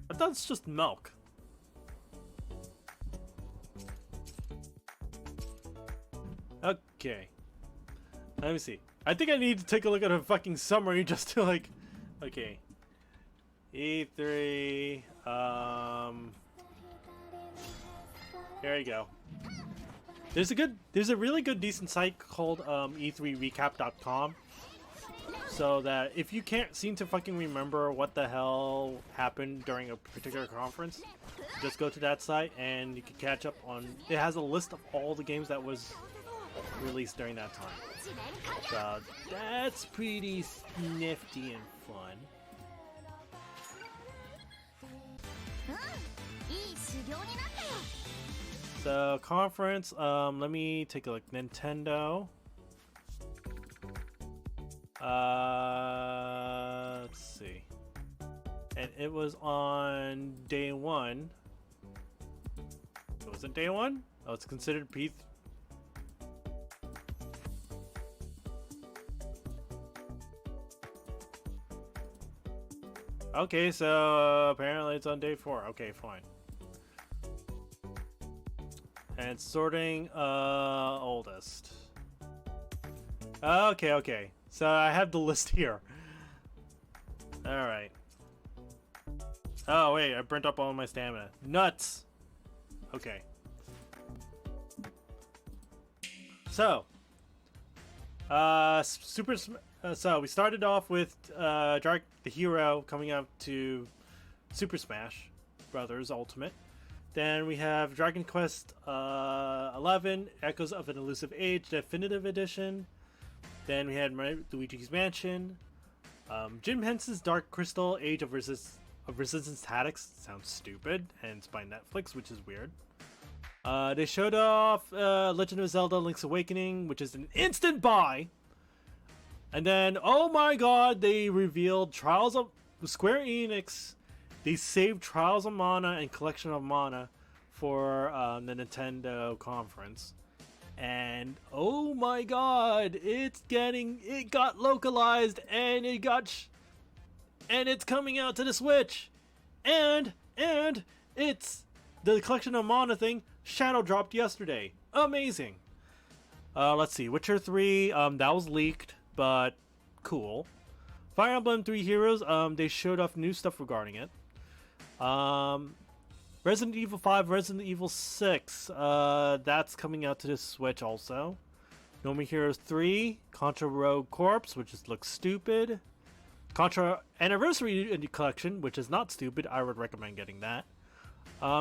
I thought it's just milk. Okay. Let me see. I think I need to take a look at a fucking summary just to like... Okay. E3... There you go. There's a really good decent site called e3recap.com. So that if you can't seem to fucking remember what the hell happened during a particular conference, just go to that site and you can catch up on... It has a list of all the games that was released during that time. So that's pretty nifty and fun. So conference, let me take a look. Nintendo. Let's see. And it was on day one. It wasn't day one? Oh, it's considered P3. Okay, so apparently it's on day 4. Okay, fine. And it's sorting oldest. Okay. So I have the list here. Alright. Oh wait, I burnt up all my stamina. Nuts! Okay. So so we started off with the hero coming up to Super Smash Brothers Ultimate. Then we have Dragon Quest 11, Echoes of an Elusive Age Definitive Edition. Then we had Luigi's Mansion, Jim Hence's Dark Crystal Age of Resistance Tactics. Sounds stupid, and it's by Netflix, which is weird. They showed off Legend of Zelda Link's Awakening, which is an instant buy. And then, oh my god, they revealed Trials of Square Enix. They saved Trials of Mana and Collection of Mana for the Nintendo conference. And oh my god, it got localized and and it's coming out to the Switch. And it's the Collection of Mana thing shadow dropped yesterday. Amazing. Let's see, Witcher 3, that was leaked, but cool. Fire Emblem 3 Heroes, they showed off new stuff regarding it. Resident Evil 5, Resident Evil 6, that's coming out to the Switch also. No More Heroes 3, Contra Rogue Corps, which just looks stupid. Contra Anniversary Collection, which is not stupid. I would recommend getting that.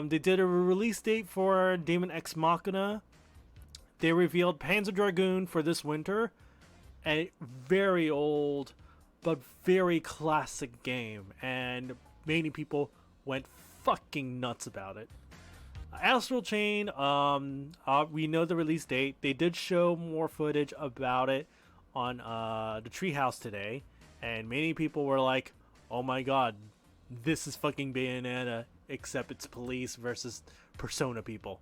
They did a release date for Daemon X Machina. They revealed Panzer Dragoon for this winter. A very old, but very classic game. And many people went fucking nuts about it. Astral Chain, we know the release date. They did show more footage about it on the Treehouse today. And many people were like, oh my god, this is fucking Bayonetta, except it's police versus Persona people.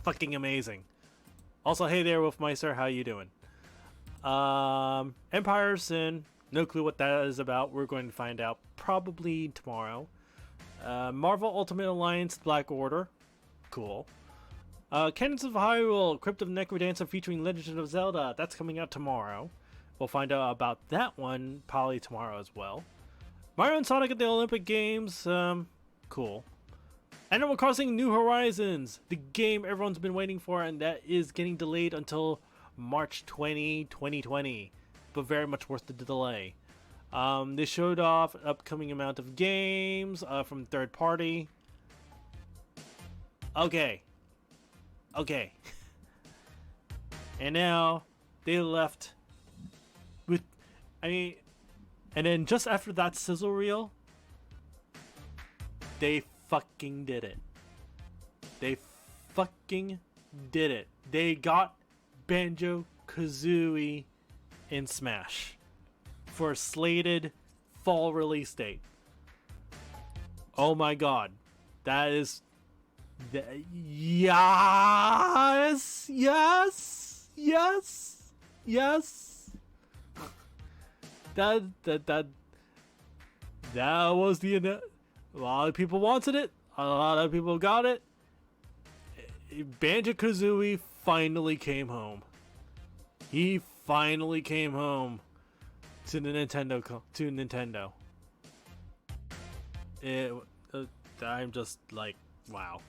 Fucking amazing. Also, hey there, Wolfmeister, how you doing? Empire Sin. No clue what that is about. We're going to find out probably tomorrow. Marvel Ultimate Alliance Black Order. Cool. Cannons of Hyrule, Crypt of Necrodancer featuring Legend of Zelda. That's coming out tomorrow. We'll find out about that one probably tomorrow as well. Mario and Sonic at the Olympic Games. Cool. Animal Crossing New Horizons. The game everyone's been waiting for, and that is getting delayed until March 2020. But very much worth the delay. They showed off an upcoming amount of games from third party. Okay. And now they left with, and then just after that sizzle reel, they fucking did it. They got Banjo-Kazooie in Smash for a slated fall release date. Oh my god. That is... Yes! That was the... A lot of people wanted it. A lot of people got it. Banjo-Kazooie finally came home. He finally came home to the Nintendo. I'm just like, wow.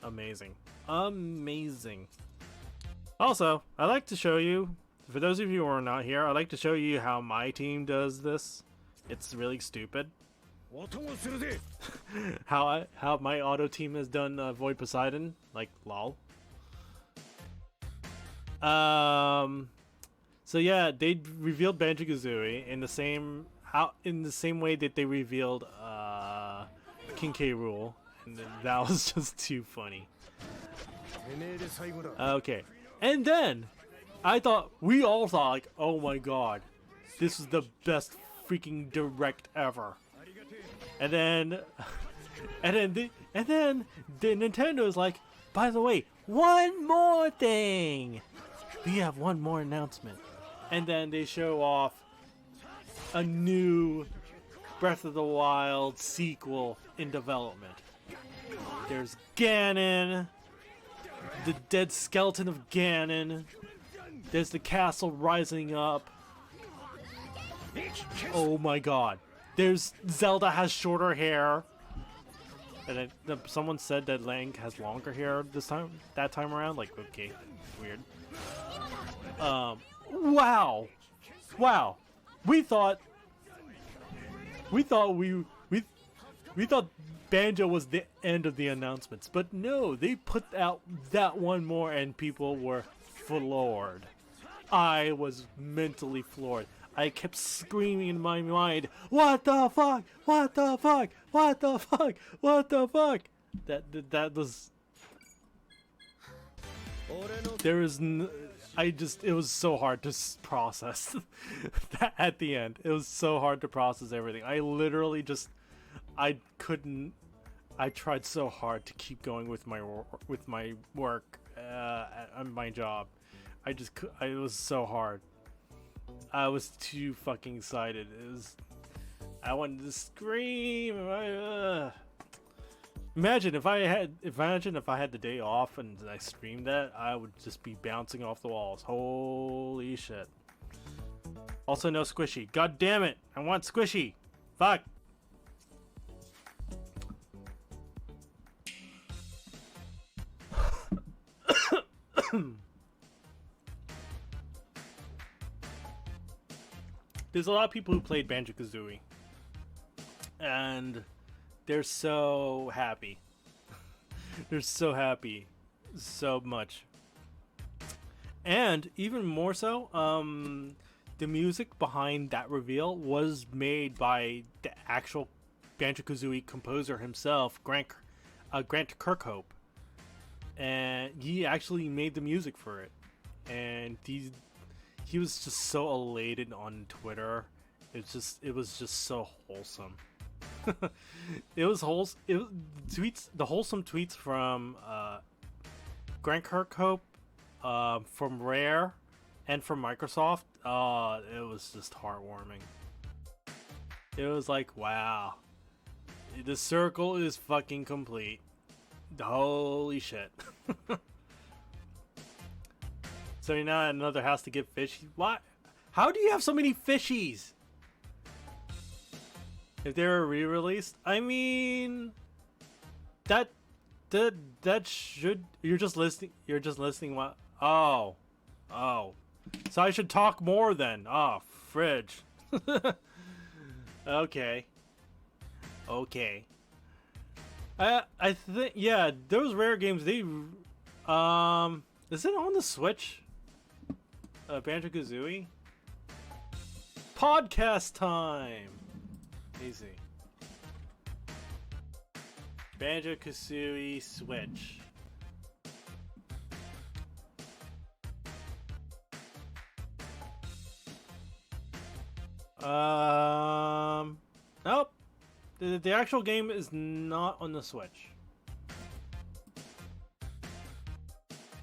Amazing. Also, I like to show you, for those of you who are not here, I like to show you how my team does this. It's really stupid. how my auto team has done Void Poseidon, like lol. So yeah, they revealed Banjo-Kazooie in the same way that they revealed King K. Rool, and that was just too funny. Okay, and then we all thought like, oh my god, this is the best freaking direct ever. And then the Nintendo is like, by the way, one more thing. We have one more announcement. And then they show off a new Breath of the Wild sequel in development. There's Ganon, the dead skeleton of Ganon. There's the castle rising up. Oh my god. There's Zelda has shorter hair. And someone said that Link has longer hair that time around. Like, okay, weird. Wow. We thought Banjo was the end of the announcements, but no, they put out that one more and people were floored. I was mentally floored. I kept screaming in my mind, "What the fuck? What the fuck? What the fuck? What the fuck?" That was... There is it was so hard to process at the end. It was so hard to process everything. I literally I tried so hard to keep going with my work on my job. It was so hard. I was too fucking excited. I wanted to scream. Imagine if I had the day off and I streamed that, I would just be bouncing off the walls. Holy shit. Also no squishy. God damn it. I want squishy. Fuck. There's a lot of people who played Banjo-Kazooie, and they're so happy. They're so happy, so much. And even more so, the music behind that reveal was made by the actual Banjo-Kazooie composer himself, Grant Kirkhope, and he actually made the music for it. And he was just so elated on Twitter. It was just so wholesome. The wholesome tweets from Grant Kirkhope, from Rare, and from Microsoft, it was just heartwarming. It was like, wow, the circle is fucking complete. Holy shit. So you're not at another house to get fish. What? How do you have so many fishies? If they were re-released, I mean, that should, you're just listing what? Oh, so I should talk more then. Oh, fridge. Okay. I think, yeah, those rare games, they is it on the Switch? Banjo-Kazooie? Podcast time. Easy. Banjo-Kazooie Switch. Nope. The actual game is not on the Switch.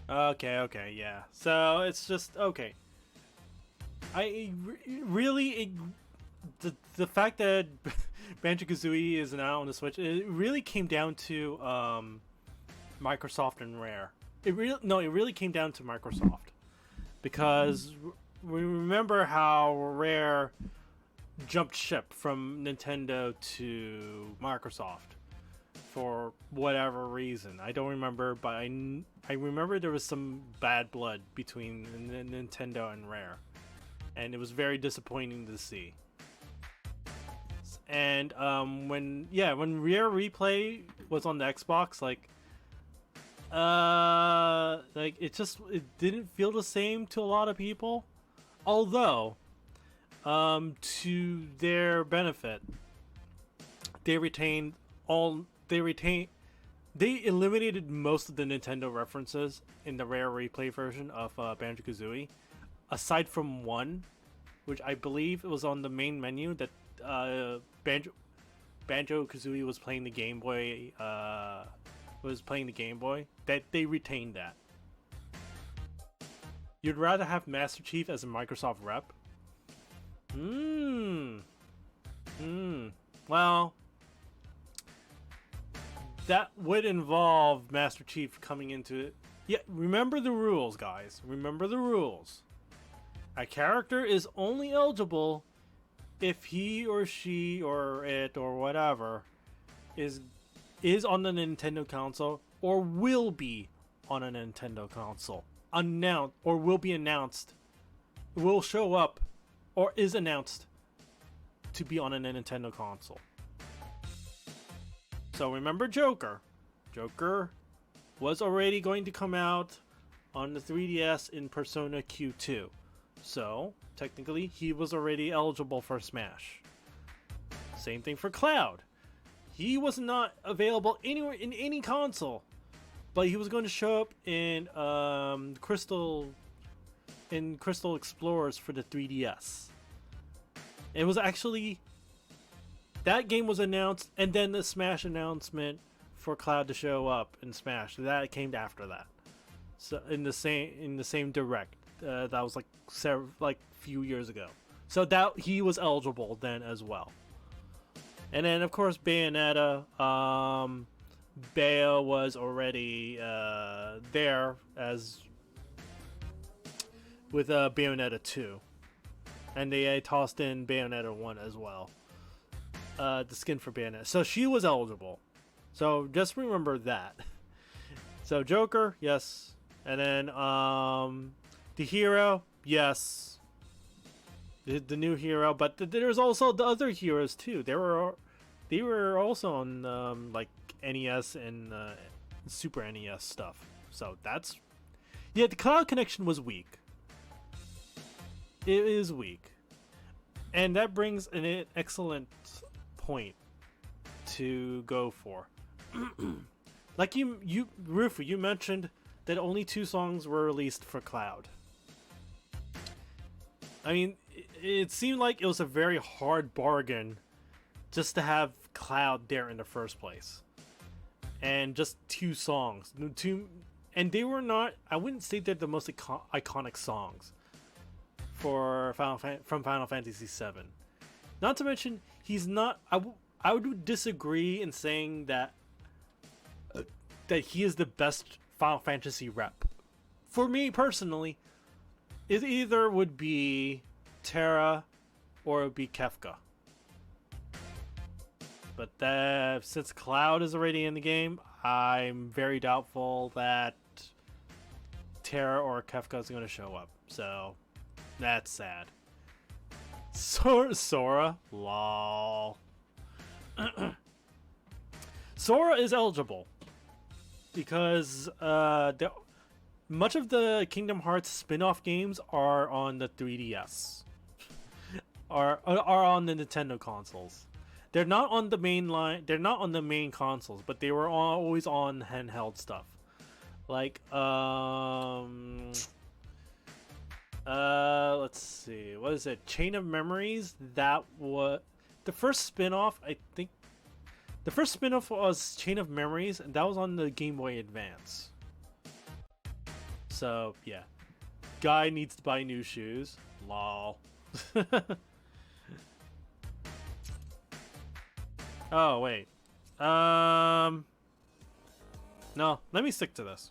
Okay, yeah. So it's just okay. The fact that Banjo-Kazooie is now on the Switch, it really came down to Microsoft and Rare. It really came down to Microsoft, because we remember how Rare jumped ship from Nintendo to Microsoft for whatever reason. I don't remember, but I remember there was some bad blood between Nintendo and Rare, and it was very disappointing to see. And when Rare Replay was on the Xbox, like it didn't feel the same to a lot of people. Although, to their benefit, they eliminated most of the Nintendo references in the Rare Replay version of Banjo-Kazooie, aside from one, which I believe it was on the main menu that Banjo-Kazooie was playing the Game Boy. That they retained that. You'd rather have Master Chief as a Microsoft rep? Well, that would involve Master Chief coming into it. Yeah, remember the rules, guys. Remember the rules. A character is only eligible if he or she or it or whatever is on the Nintendo console or will be on a Nintendo console. Will be announced, will show up, or is announced to be on a Nintendo console. So remember Joker. Joker was already going to come out on the 3DS in Persona Q2. So, technically, he was already eligible for Smash. Same thing for Cloud. He was not available anywhere in any console, but he was going to show up in Crystal Explorers for the 3DS. It was actually, that game was announced, and then the Smash announcement for Cloud to show up in Smash. That came after that. So in the same direct, that was like few years ago. So that he was eligible then as well. And then of course Bayonetta, Bayo was already there as with Bayonetta 2, and they tossed in Bayonetta 1 as well. The skin for Bayonetta, so she was eligible. So just remember that. So Joker, yes, and then the hero, yes, the new hero, but there's also the other heroes too. They were also on like NES and Super NES stuff. So that's, yeah, the Cloud connection was weak. It is weak, and that brings an excellent point to go for. Like you Rufu, you mentioned that only 2 songs were released for Cloud. I mean, it seemed like it was a very hard bargain just to have Cloud there in the first place, and just 2 songs, and they were not, I wouldn't say they're the most iconic songs, from Final Fantasy VII. Not to mention, he's not. I would disagree in saying that he is the best Final Fantasy rep. For me personally, it either would be Terra or it would be Kefka. But since Cloud is already in the game, I'm very doubtful that Terra or Kefka is going to show up. So, that's sad. Sora? Lol. Sora is eligible. Because much of the Kingdom Hearts spin-off games are on the 3DS. are on the Nintendo consoles. They're not on the main line. They're not on the main consoles, but they were always on handheld stuff. Like let's see. What is it? Chain of Memories? That was the first spin-off, I think. The first spin-off was Chain of Memories, and that was on the Game Boy Advance. So, yeah. Guy needs to buy new shoes. Lol. Oh, wait. No, let me stick to this.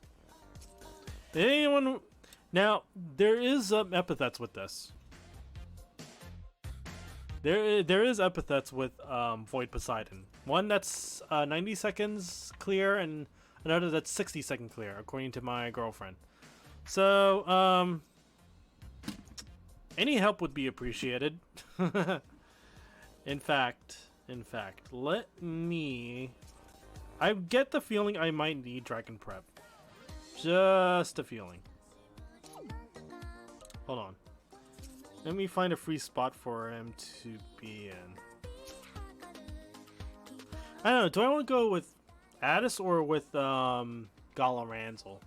Anyone... Now, there is epithets with this. There is epithets with Void Poseidon. One that's 90 seconds clear, and another that's 60 second clear, according to my girlfriend. So, any help would be appreciated. In fact, let me... I get the feeling I might need Dragon Prep. Just a feeling. Hold on. Let me find a free spot for him to be in. I don't know, do I want to go with Addis or with Gala Ranzel?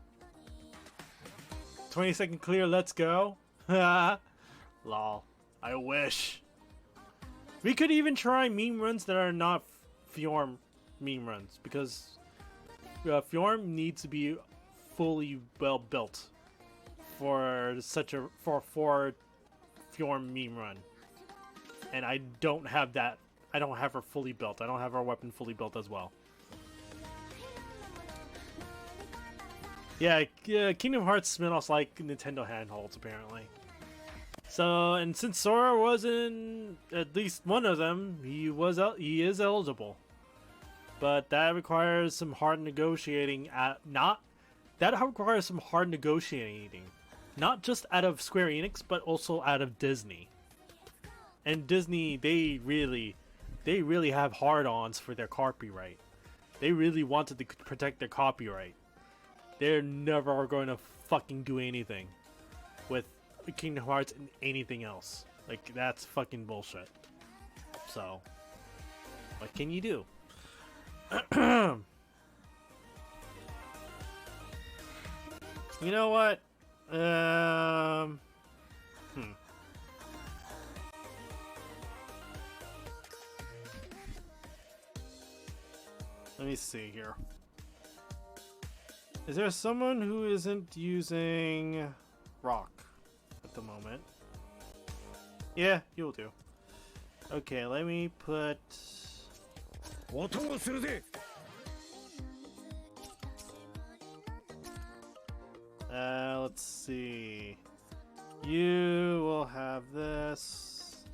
20 second clear, let's go. Lol. I wish. We could even try meme runs that are not Fjorm meme runs, because Fjorm needs to be fully well built for for Fjorm meme run, and I don't have that. I don't have her fully built. I don't have her weapon fully built as well. Yeah, Kingdom Hearts spin-offs like Nintendo handholds apparently. So, and since Sora was in at least one of them, he is eligible. But that requires some hard negotiating that requires some hard negotiating. Not just out of Square Enix, but also out of Disney. And Disney, they really have hard-ons for their copyright. They really wanted to protect their copyright. They're never going to fucking do anything with Kingdom Hearts and anything else. Like, that's fucking bullshit. So, what can you do? You know what? Let me see here. Is there someone who isn't using rock at the moment? Yeah, you'll do. Okay, let me put... let's see. You will have this,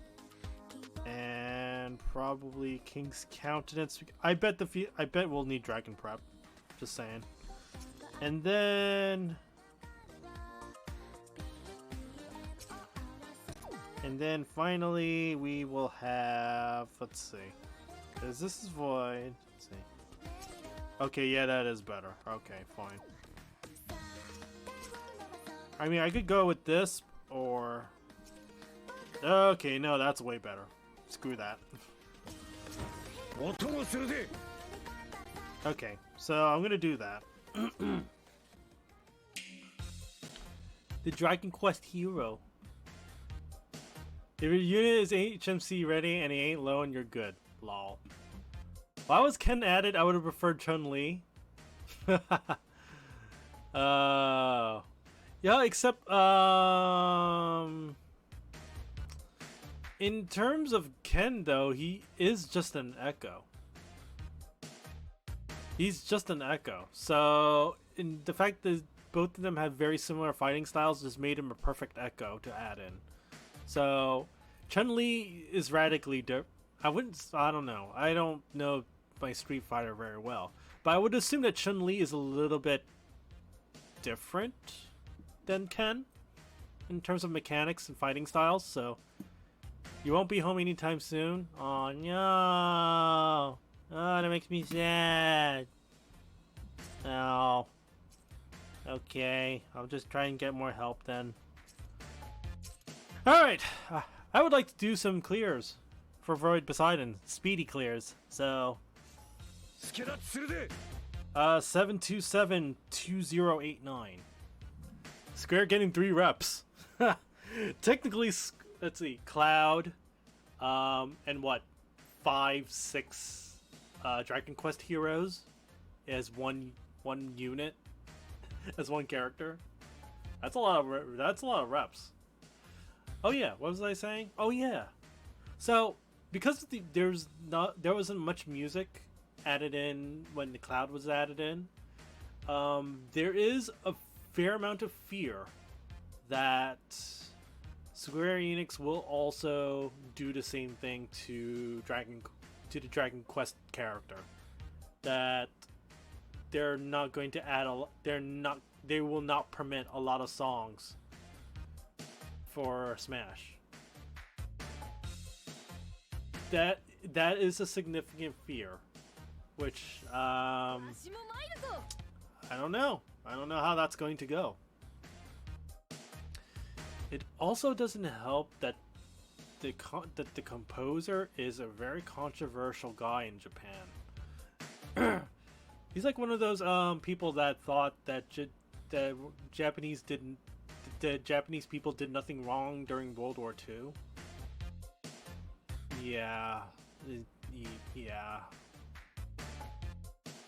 and probably King's Countenance. I bet we'll need Dragon Prep. Just saying. And then finally we will have. Let's see. Is this void? Let's see. Okay, yeah, that is better. Okay, fine. I mean, I could go with this, or... Okay, no, that's way better. Screw that. Okay, so I'm gonna do that. The Dragon Quest hero. If your unit is HMC ready and he ain't low and you're good. Lol. If I was Ken added, I would have preferred Chun-Li. Yeah, except In terms of Ken, though, he is just an echo. He's just an echo. So, in the fact that both of them have very similar fighting styles just made him a perfect echo to add in. So, Chun-Li is radically different. I don't know. I don't know my Street Fighter very well. But I would assume that Chun-Li is a little bit different than Ken in terms of mechanics and fighting styles. So, you won't be home anytime soon. Oh, no. Oh, that makes me sad. Oh. Okay. I'll just try and get more help then. Alright. I would like to do some clears for Void Poseidon. Speedy clears. So. 727-2089. Square getting 3 reps. Technically, let's see. Cloud. And what? 5, 6 Dragon Quest heroes as one unit, as one character. That's a lot of reps. Oh yeah, what was I saying? Oh yeah. So because there wasn't much music added in when the Cloud was added in, there is a fair amount of fear that Square Enix will also do the same thing to the Dragon Quest character. That they're not going to add they will not permit a lot of songs for Smash. That is a significant fear, which I don't know. I don't know how that's going to go. It also doesn't help that the composer is a very controversial guy in Japan. He's like one of those people that thought that Japanese people did nothing wrong during World War II. Yeah.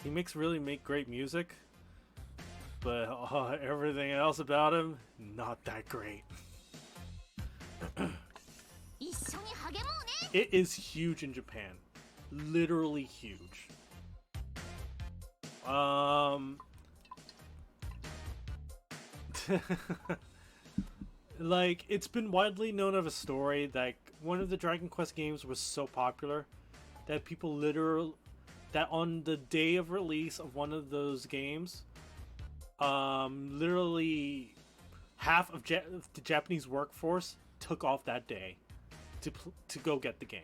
He really make great music, but everything else about him, not that great. It is huge in Japan. Literally huge. Like, it's been widely known of a story that one of the Dragon Quest games was so popular that people that on the day of release of one of those games, literally half of the Japanese workforce took off that day to go get the game.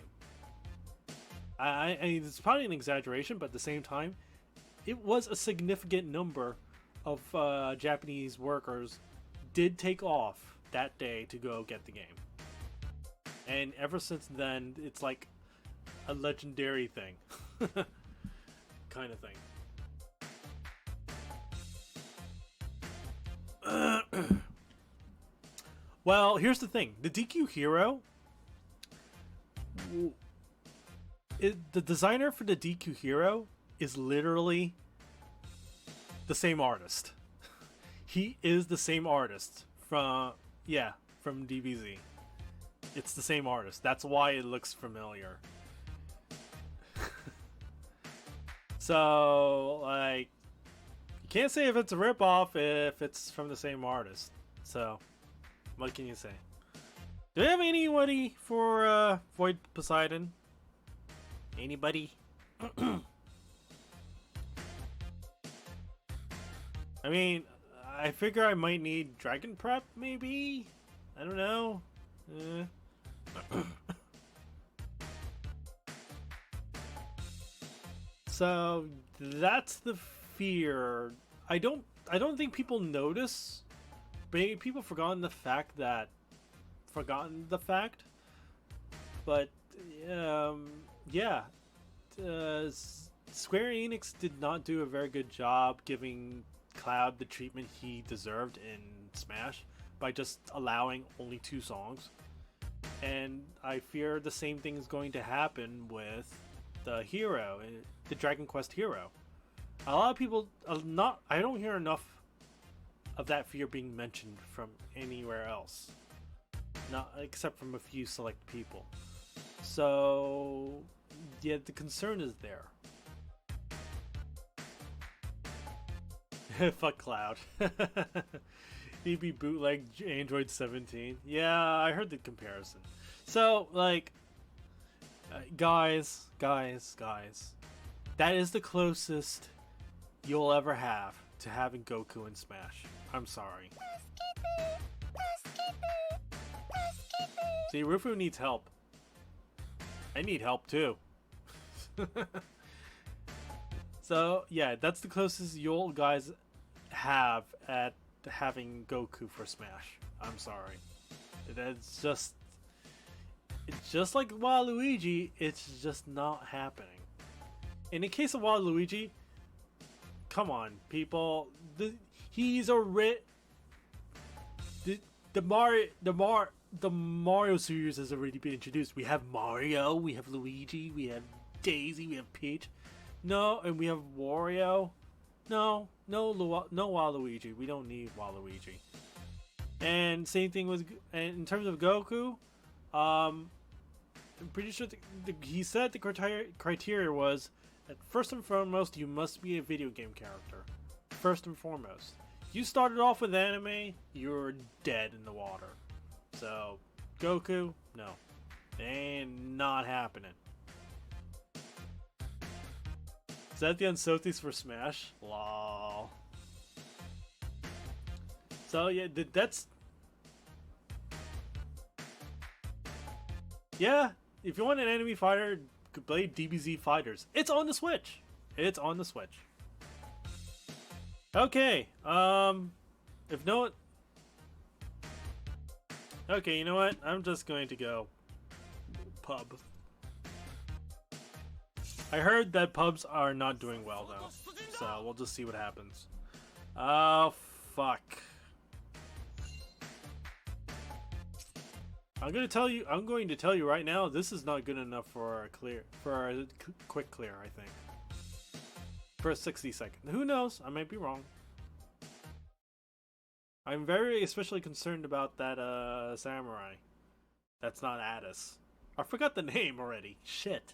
I mean, it's probably an exaggeration, but at the same time, it was a significant number of Japanese workers did take off that day to go get the game. And ever since then, it's like a legendary thing. Kind of thing. Well, here's the thing. The DQ Hero... the designer for the DQ Hero is literally the same artist. He is the same artist from DBZ. It's the same artist. That's why it looks familiar. So, like, you can't say if it's a ripoff if it's from the same artist. So, what can you say? Do we have anybody for Void Poseidon? Anybody? I mean, I figure I might need Dragon Prep, maybe? I don't know. So that's the fear. I don't think people notice. Maybe people forgotten the fact. But yeah. Square Enix did not do a very good job giving Cloud the treatment he deserved in Smash by just allowing only 2 songs. And I fear the same thing is going to happen with the hero, the Dragon Quest hero. A lot of people I don't hear enough of that fear being mentioned from anywhere else. not except from a few select people. So, yeah, the concern is there. Fuck Cloud. He'd be bootleg Android 17. Yeah, I heard the comparison. So, like, guys, that is the closest you'll ever have to having Goku in Smash. I'm sorry. See, Rufu needs help. I need help too. So, yeah, that's the closest you'll guys have at having Goku for Smash. I'm sorry. It's just like Waluigi, it's just not happening. In the case of Waluigi, come on, people. He's a the Mario series has already been introduced. We have Mario, we have Luigi, we have Daisy, we have Peach. No, and we have Wario. No Waluigi. We don't need Waluigi. And same thing with, and in terms of Goku, I'm pretty sure he said the criteria was that first and foremost you must be a video game character. First and foremost, you started off with anime, you're dead in the water. So Goku, no, ain't not happening. Is that the Unsotis for Smash? Lol. So yeah, that's... Yeah, if you want an enemy fighter, play DBZ Fighters. It's on the Switch. It's on the Switch. Okay, if no... Okay, you know what? I'm just going to go pub. I heard that pubs are not doing well though, so we'll just see what happens. Oh fuck! I'm going to tell you right now. This is not good enough for a quick clear. I think for a 60-second. Who knows? I might be wrong. I'm very especially concerned about that samurai. That's not Addis. I forgot the name already. Shit.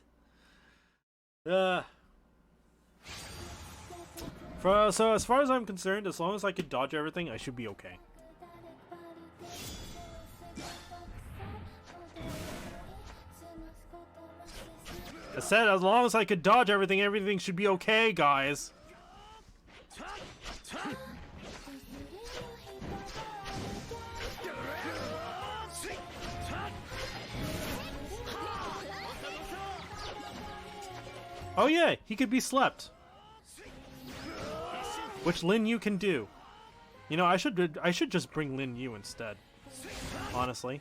So as far as I'm concerned, as long as I can dodge everything, I should be okay. I said as long as I could dodge everything, everything should be okay, guys. Oh yeah, he could be slept. Which Lin Yu can do. You know, I should just bring Lin Yu instead. Honestly.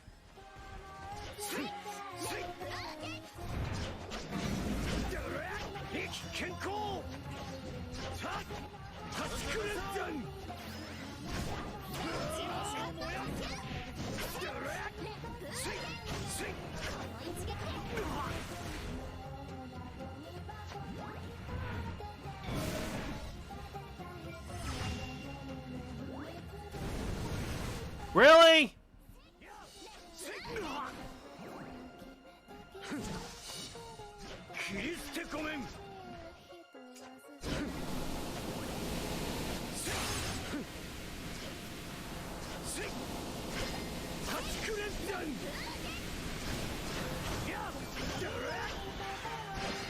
Really?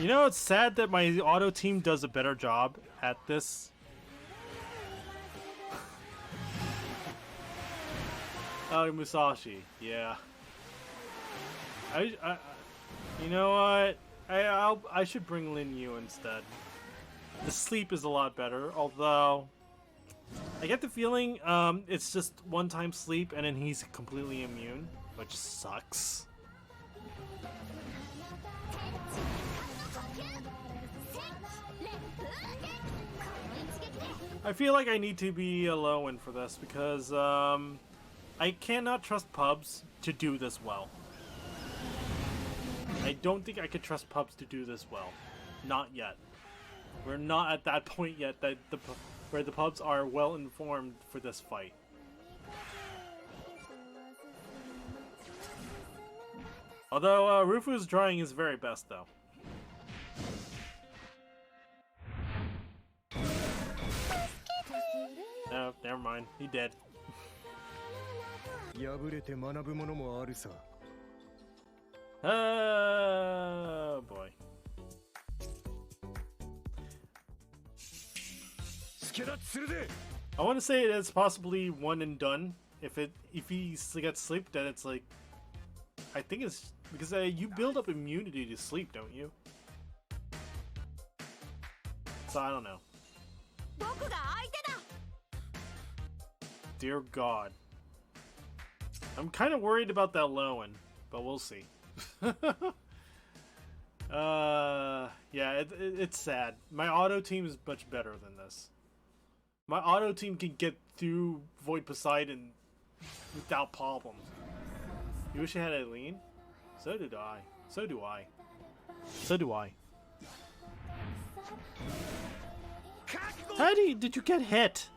You know, it's sad that my auto team does a better job at this. Oh, Musashi, yeah. You know what? I should bring Lin Yu instead. The sleep is a lot better, although I get the feeling it's just one-time sleep and then he's completely immune, which sucks. I feel like I need to be a low-end for this because I cannot trust pubs to do this well. I don't think I could trust pubs to do this well. Not yet. We're not at that point yet that where the pubs are well informed for this fight. Although Rufu is trying his very best, though. No, never mind. He dead. Oh boy. I want to say it's possibly one and done. If he gets sleep, then it's like, I think it's because you build up immunity to sleep, don't you? So I don't know. Dear God. I'm kind of worried about that Lowen, but we'll see. Yeah, it's sad. My auto team is much better than this. My auto team can get through Void Poseidon without problems. You wish you had Eileen? So did I. So do I. So do I. How did you get hit?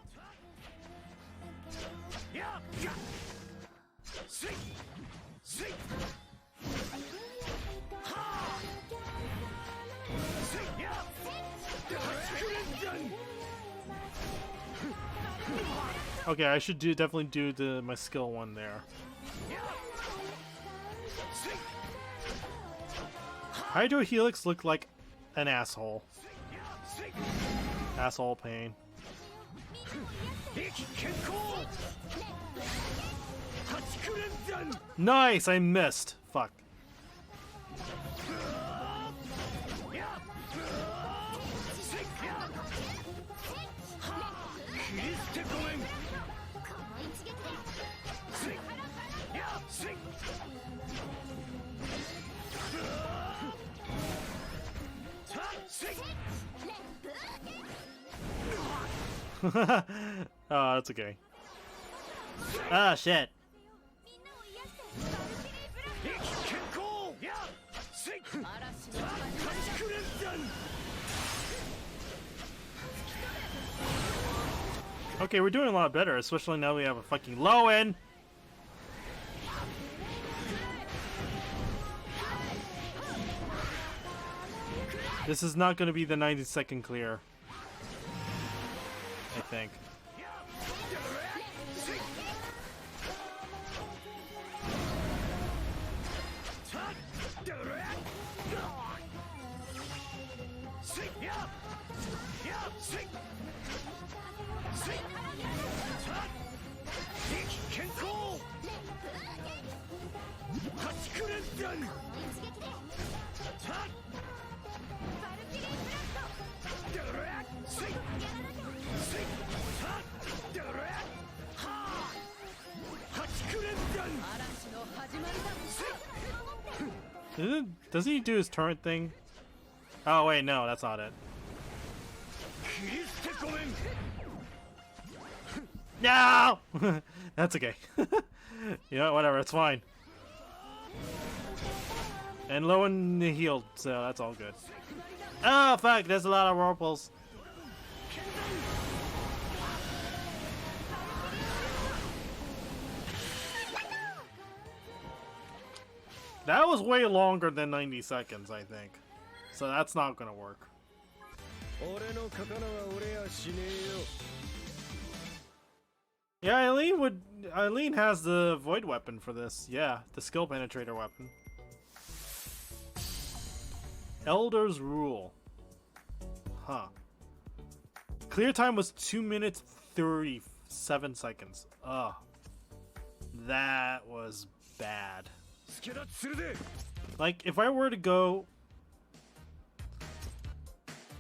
Okay, I should definitely do my skill one there. Hydro Helix looked like an asshole. Asshole pain. Nice, I missed. Fuck. Oh, that's okay. Ah, shit. Okay, we're doing a lot better, especially now we have a fucking Lowen. This is not going to be the 90-second clear, I think. Doesn't he do his turret thing? Oh wait, no, that's not it. No! That's okay. You know, whatever, it's fine. And Lowen healed, so that's all good. Oh fuck, there's a lot of whirlpools. That was way longer than 90 seconds, I think. So that's not gonna work. Yeah, Eileen has the void weapon for this. Yeah, the skill penetrator weapon. Elder's Rule. Huh. Clear time was 2 minutes 37 seconds. Ugh. That was bad. Like, if I were to go...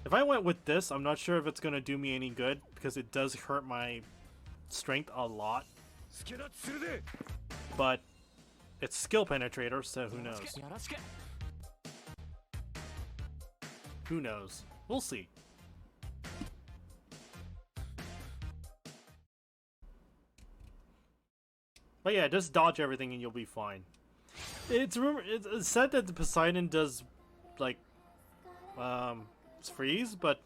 If I went with this, I'm not sure if it's gonna do me any good, because it does hurt my strength a lot. But it's skill penetrator, so who knows? Who knows? We'll see. But yeah, just dodge everything and you'll be fine. It's said that the Poseidon does, like, freeze, but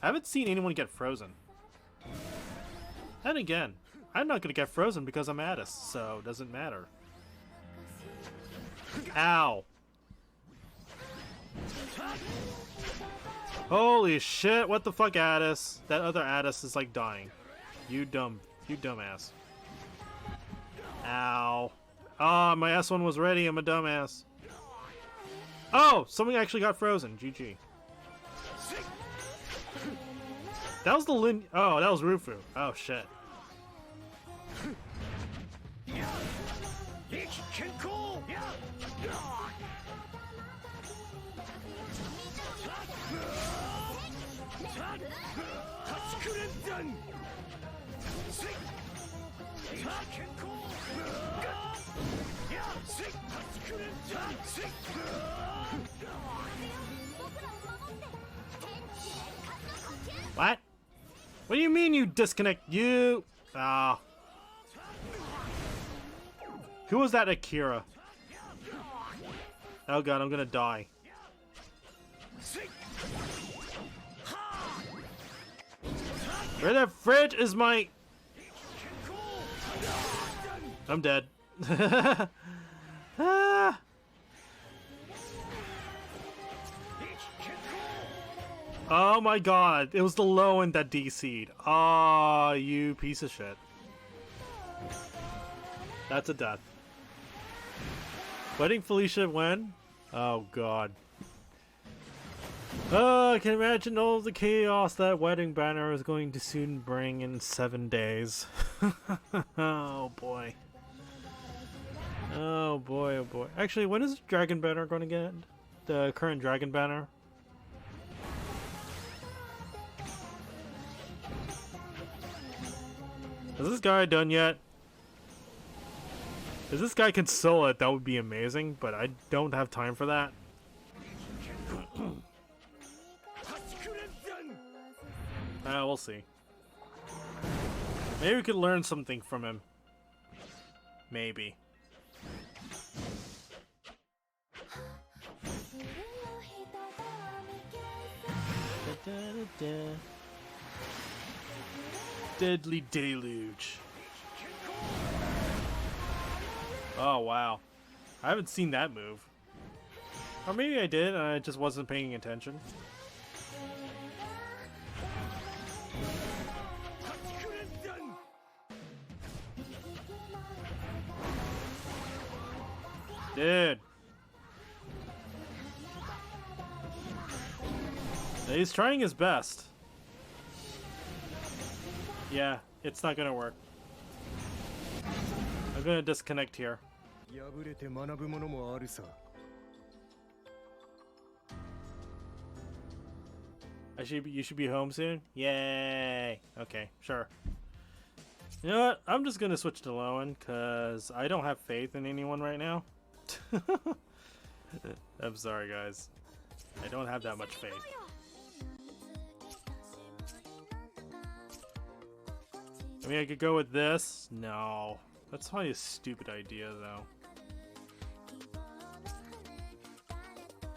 I haven't seen anyone get frozen. And again, I'm not gonna get frozen because I'm Addis, so it doesn't matter. Ow. Holy shit, what the fuck, Addis? That other Addis is like dying. You dumbass. Ow. Ah, my S1 was ready, I'm a dumbass. Oh, something actually got frozen. GG. That was the Lin. Oh, that was Rufu. Oh shit. What? What do you mean you disconnect? You... Ah. Who was that Akira? Oh god, I'm gonna die. Where the fridge is my... I'm dead. Ah. Oh my god, it was the low end that DC'd. Ah, you piece of shit. That's a death. Letting Felicia win? Oh god. Oh, I can imagine all the chaos that wedding banner is going to soon bring in 7 days. Oh boy. Oh boy, oh boy. Actually, when is Dragon Banner going to get? The current Dragon Banner? Is this guy done yet? If this guy can solo it, that would be amazing, but I don't have time for that. We'll see. Maybe we could learn something from him. Maybe. Deadly Deluge. Oh wow. I haven't seen that move. Or maybe I did and I just wasn't paying attention. Dude. He's trying his best. Yeah, it's not gonna work. I'm gonna disconnect here. You should be home soon? Yay! Okay, sure. You know what? I'm just gonna switch to Lowen, cause I don't have faith in anyone right now. I'm sorry guys. I don't have that much faith. I mean, I could go with this. No. That's probably a stupid idea, though.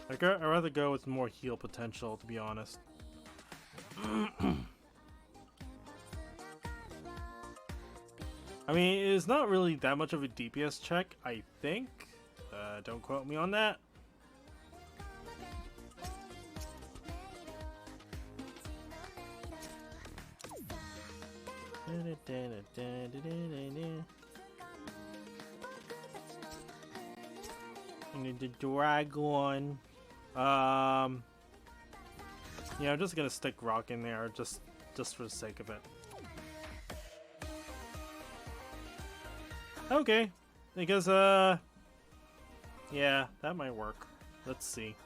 I'd rather go with more heal potential, to be honest. I mean, it's not really that much of a DPS check, I think. Don't quote me on that. I need the dragon. Yeah, I'm just gonna stick rock in there, just for the sake of it. Okay, because yeah, that might work. Let's see.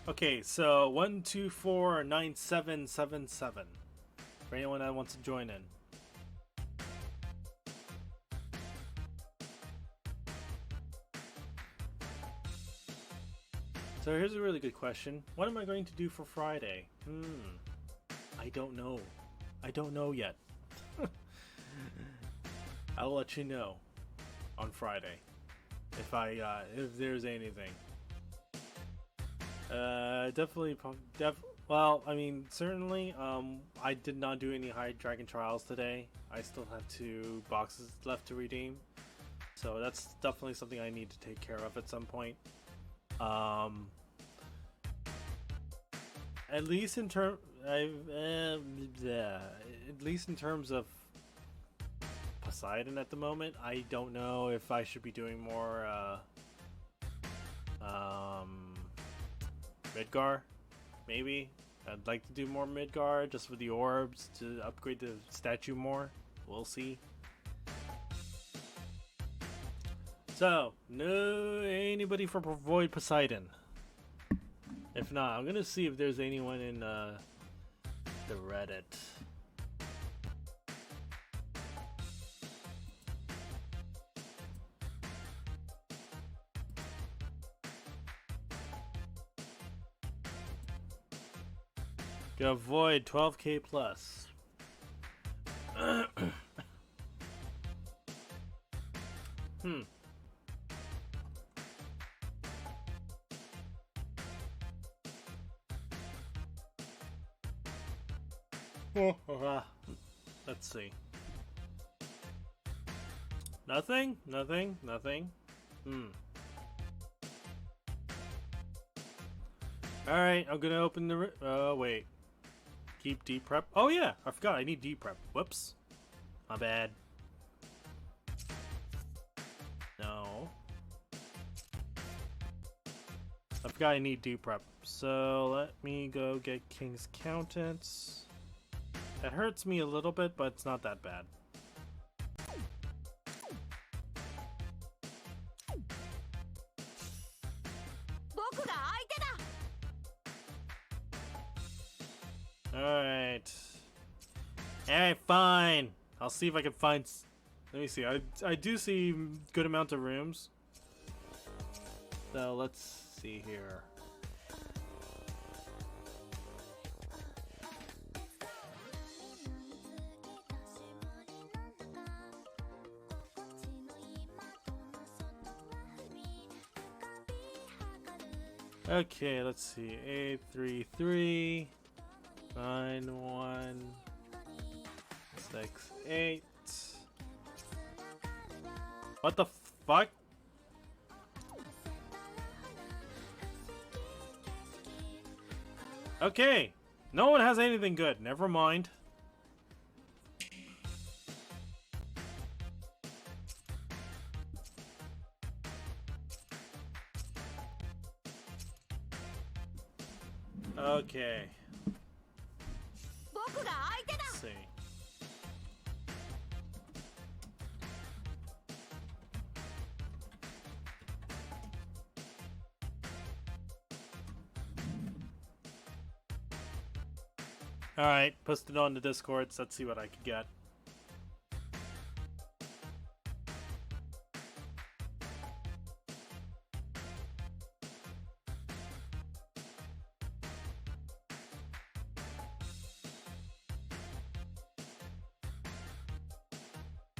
Okay, so 1249777. For anyone that wants to join in. So here's a really good question. What am I going to do for Friday? I don't know. I don't know yet. I'll let you know. on Friday. If there's anything. Definitely, well, I mean, certainly, I did not do any high dragon trials today. I still have 2 boxes left to redeem. So that's definitely something I need to take care of at some point. At least in terms of Poseidon at the moment, I don't know if I should be doing more Midgar. Maybe I'd like to do more Midgar just for the orbs to upgrade the statue more. We'll see. So, no anybody for Void Poseidon. If not, I'm gonna see if there's anyone in the Reddit. Go Void 12k plus. Let's see. Nothing? Alright, I'm gonna open the... wait. Keep deep prep. Oh yeah, I forgot I need deep prep. Whoops. My bad. No. I forgot I need deep prep. So let me go get King's Accountants. That hurts me a little bit, but it's not that bad. Alright. Alright, fine. I'll see if I can find... Let me see. I do see good amount of rooms. So let's see here. Okay, let's see. 833 9168. What the fuck? Okay, no one has anything good. Never mind. Okay. Let's see. Alright, post it on the Discord, so let's see what I can get.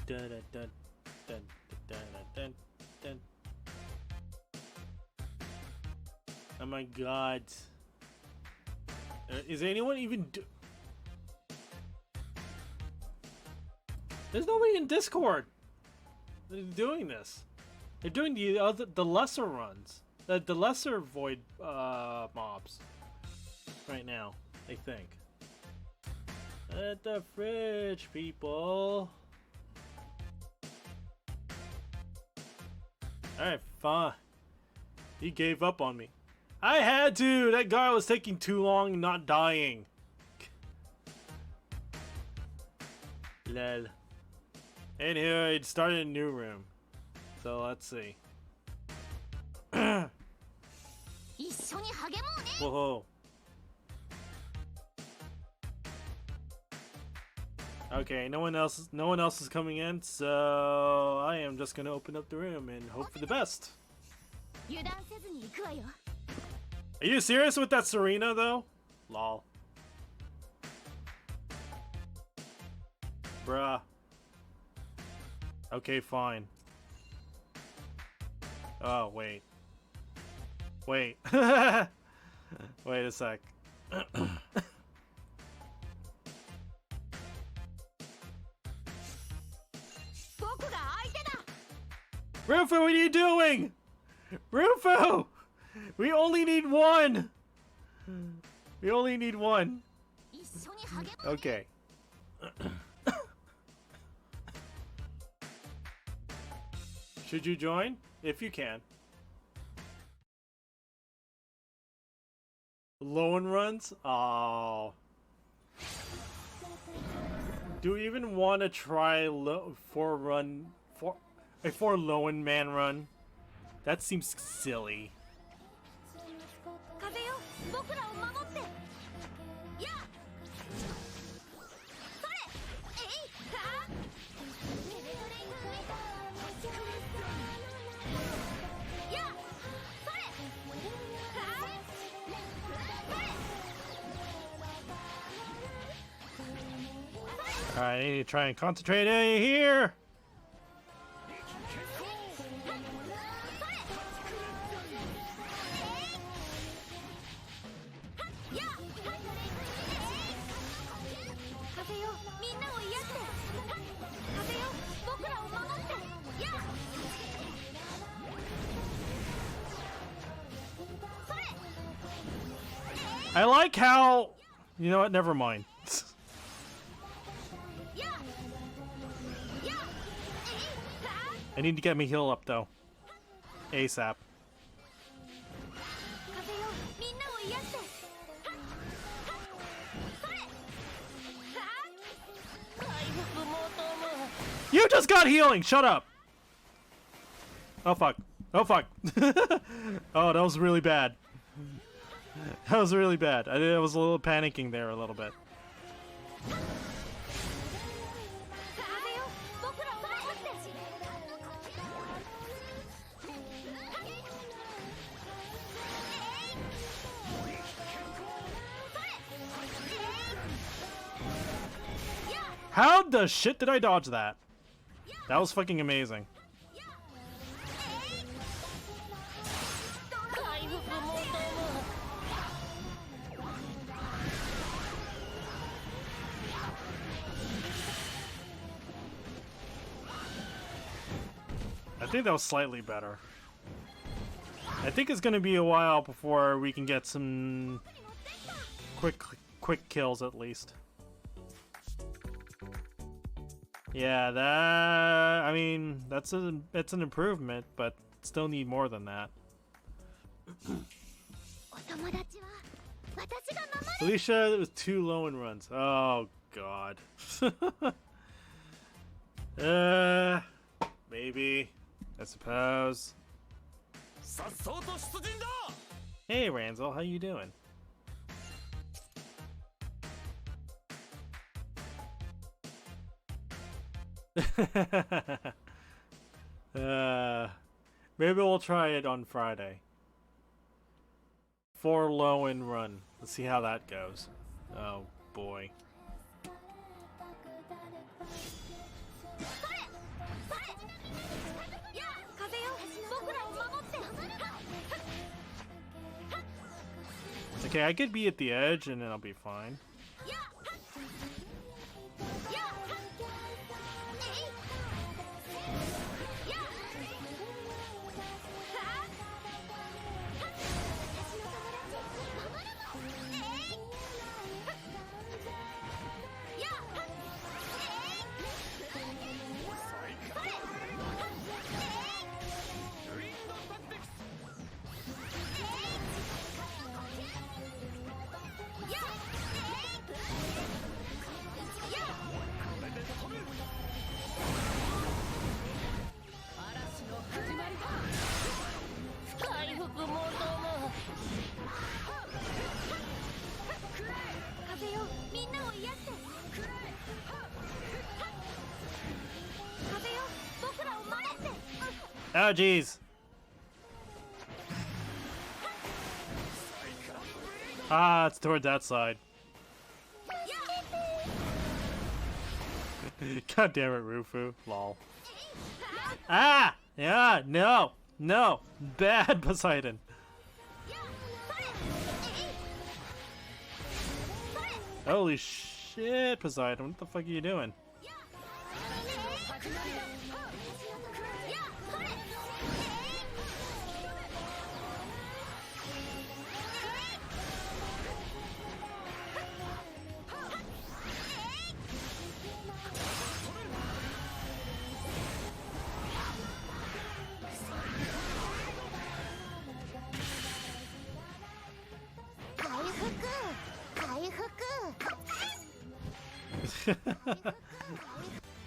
Dun, dun, dun, dun, dun, dun. Oh my god. Is anyone even There's nobody in Discord doing this. They're doing the lesser runs. The lesser void mobs right now, I think. At the fridge, people. Alright, fine. He gave up on me. I had to! That guy was taking too long not dying. Lol. Anyway, it started a new room. So let's see. Whoa. Okay, no one else is coming in, so I am just gonna open up the room and hope for the best. Are you serious with that Serena though? Lol. Bruh. Okay, fine. Oh, wait. Wait. Wait a sec. Rufu, what are you doing? Rufu! We only need one! We only need one. Okay. Should you join? If you can. Lowen runs? Oh. Do we even want to try a 4 Lowen man run? That seems silly. Alright, I need to try and concentrate here. I like how... You know what? Never mind. I need to get me heal up though. ASAP. You just got healing! Shut up! Oh fuck. Oh fuck. Oh, that was really bad. That was really bad. I was a little panicking there a little bit. How the shit did I dodge that? That was fucking amazing. I think that was slightly better. I think it's gonna be a while before we can get some quick kills at least. Yeah, I mean, it's an improvement, but still need more than that. Alicia with 2 Lowen runs. Oh god. Maybe. I suppose. Hey Ranzel, how you doing? Maybe we'll try it on Friday. 4 Lowen run. Let's see how that goes. Oh boy. Okay, I could be at the edge and then I'll be fine. Oh jeez. Ah, it's toward that side. God damn it, Rufu. Lol. Ah! Yeah, no! No! Bad Poseidon! Holy shit, Poseidon, what the fuck are you doing?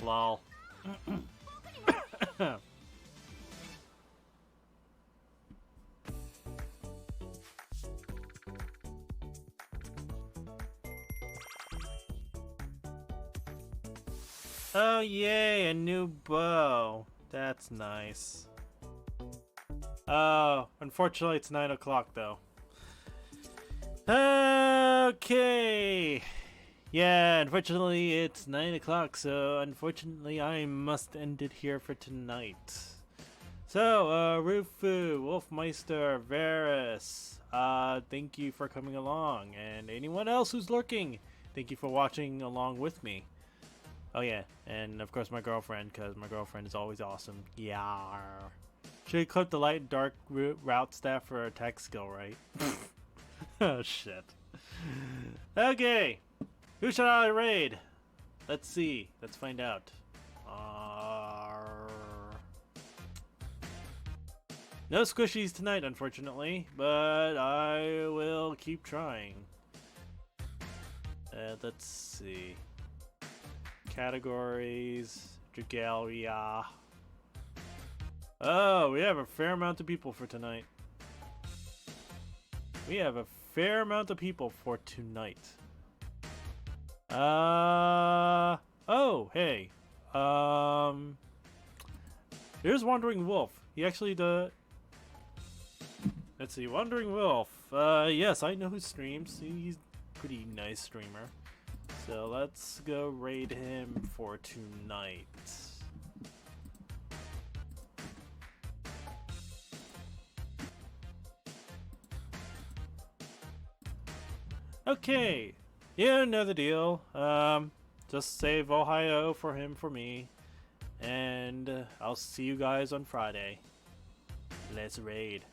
Lol. Oh yay, a new bow. That's nice. Oh, unfortunately it's 9 o'clock though. Okay. Yeah, unfortunately it's 9 o'clock, so unfortunately I must end it here for tonight. So, Rufu, Wolfmeister, Varus, thank you for coming along, and anyone else who's lurking, thank you for watching along with me. Oh yeah, and of course my girlfriend, because my girlfriend is always awesome. Yeah. Should equip the light and dark route staff for attack skill, right? Oh shit. Okay. Who should I raid? Let's see. Let's find out. No squishies tonight, unfortunately, but I will keep trying. Let's see. Categories. Dragalia. Oh, we have a fair amount of people for tonight. We have a fair amount of people for tonight. Oh, hey. Here's Wandering Wolf. He actually let's see, Wandering Wolf. Yes, I know who streams. He's a pretty nice streamer. So let's go raid him for tonight. Okay. You know the deal. Just save Ohio for him for me. And I'll see you guys on Friday. Let's raid.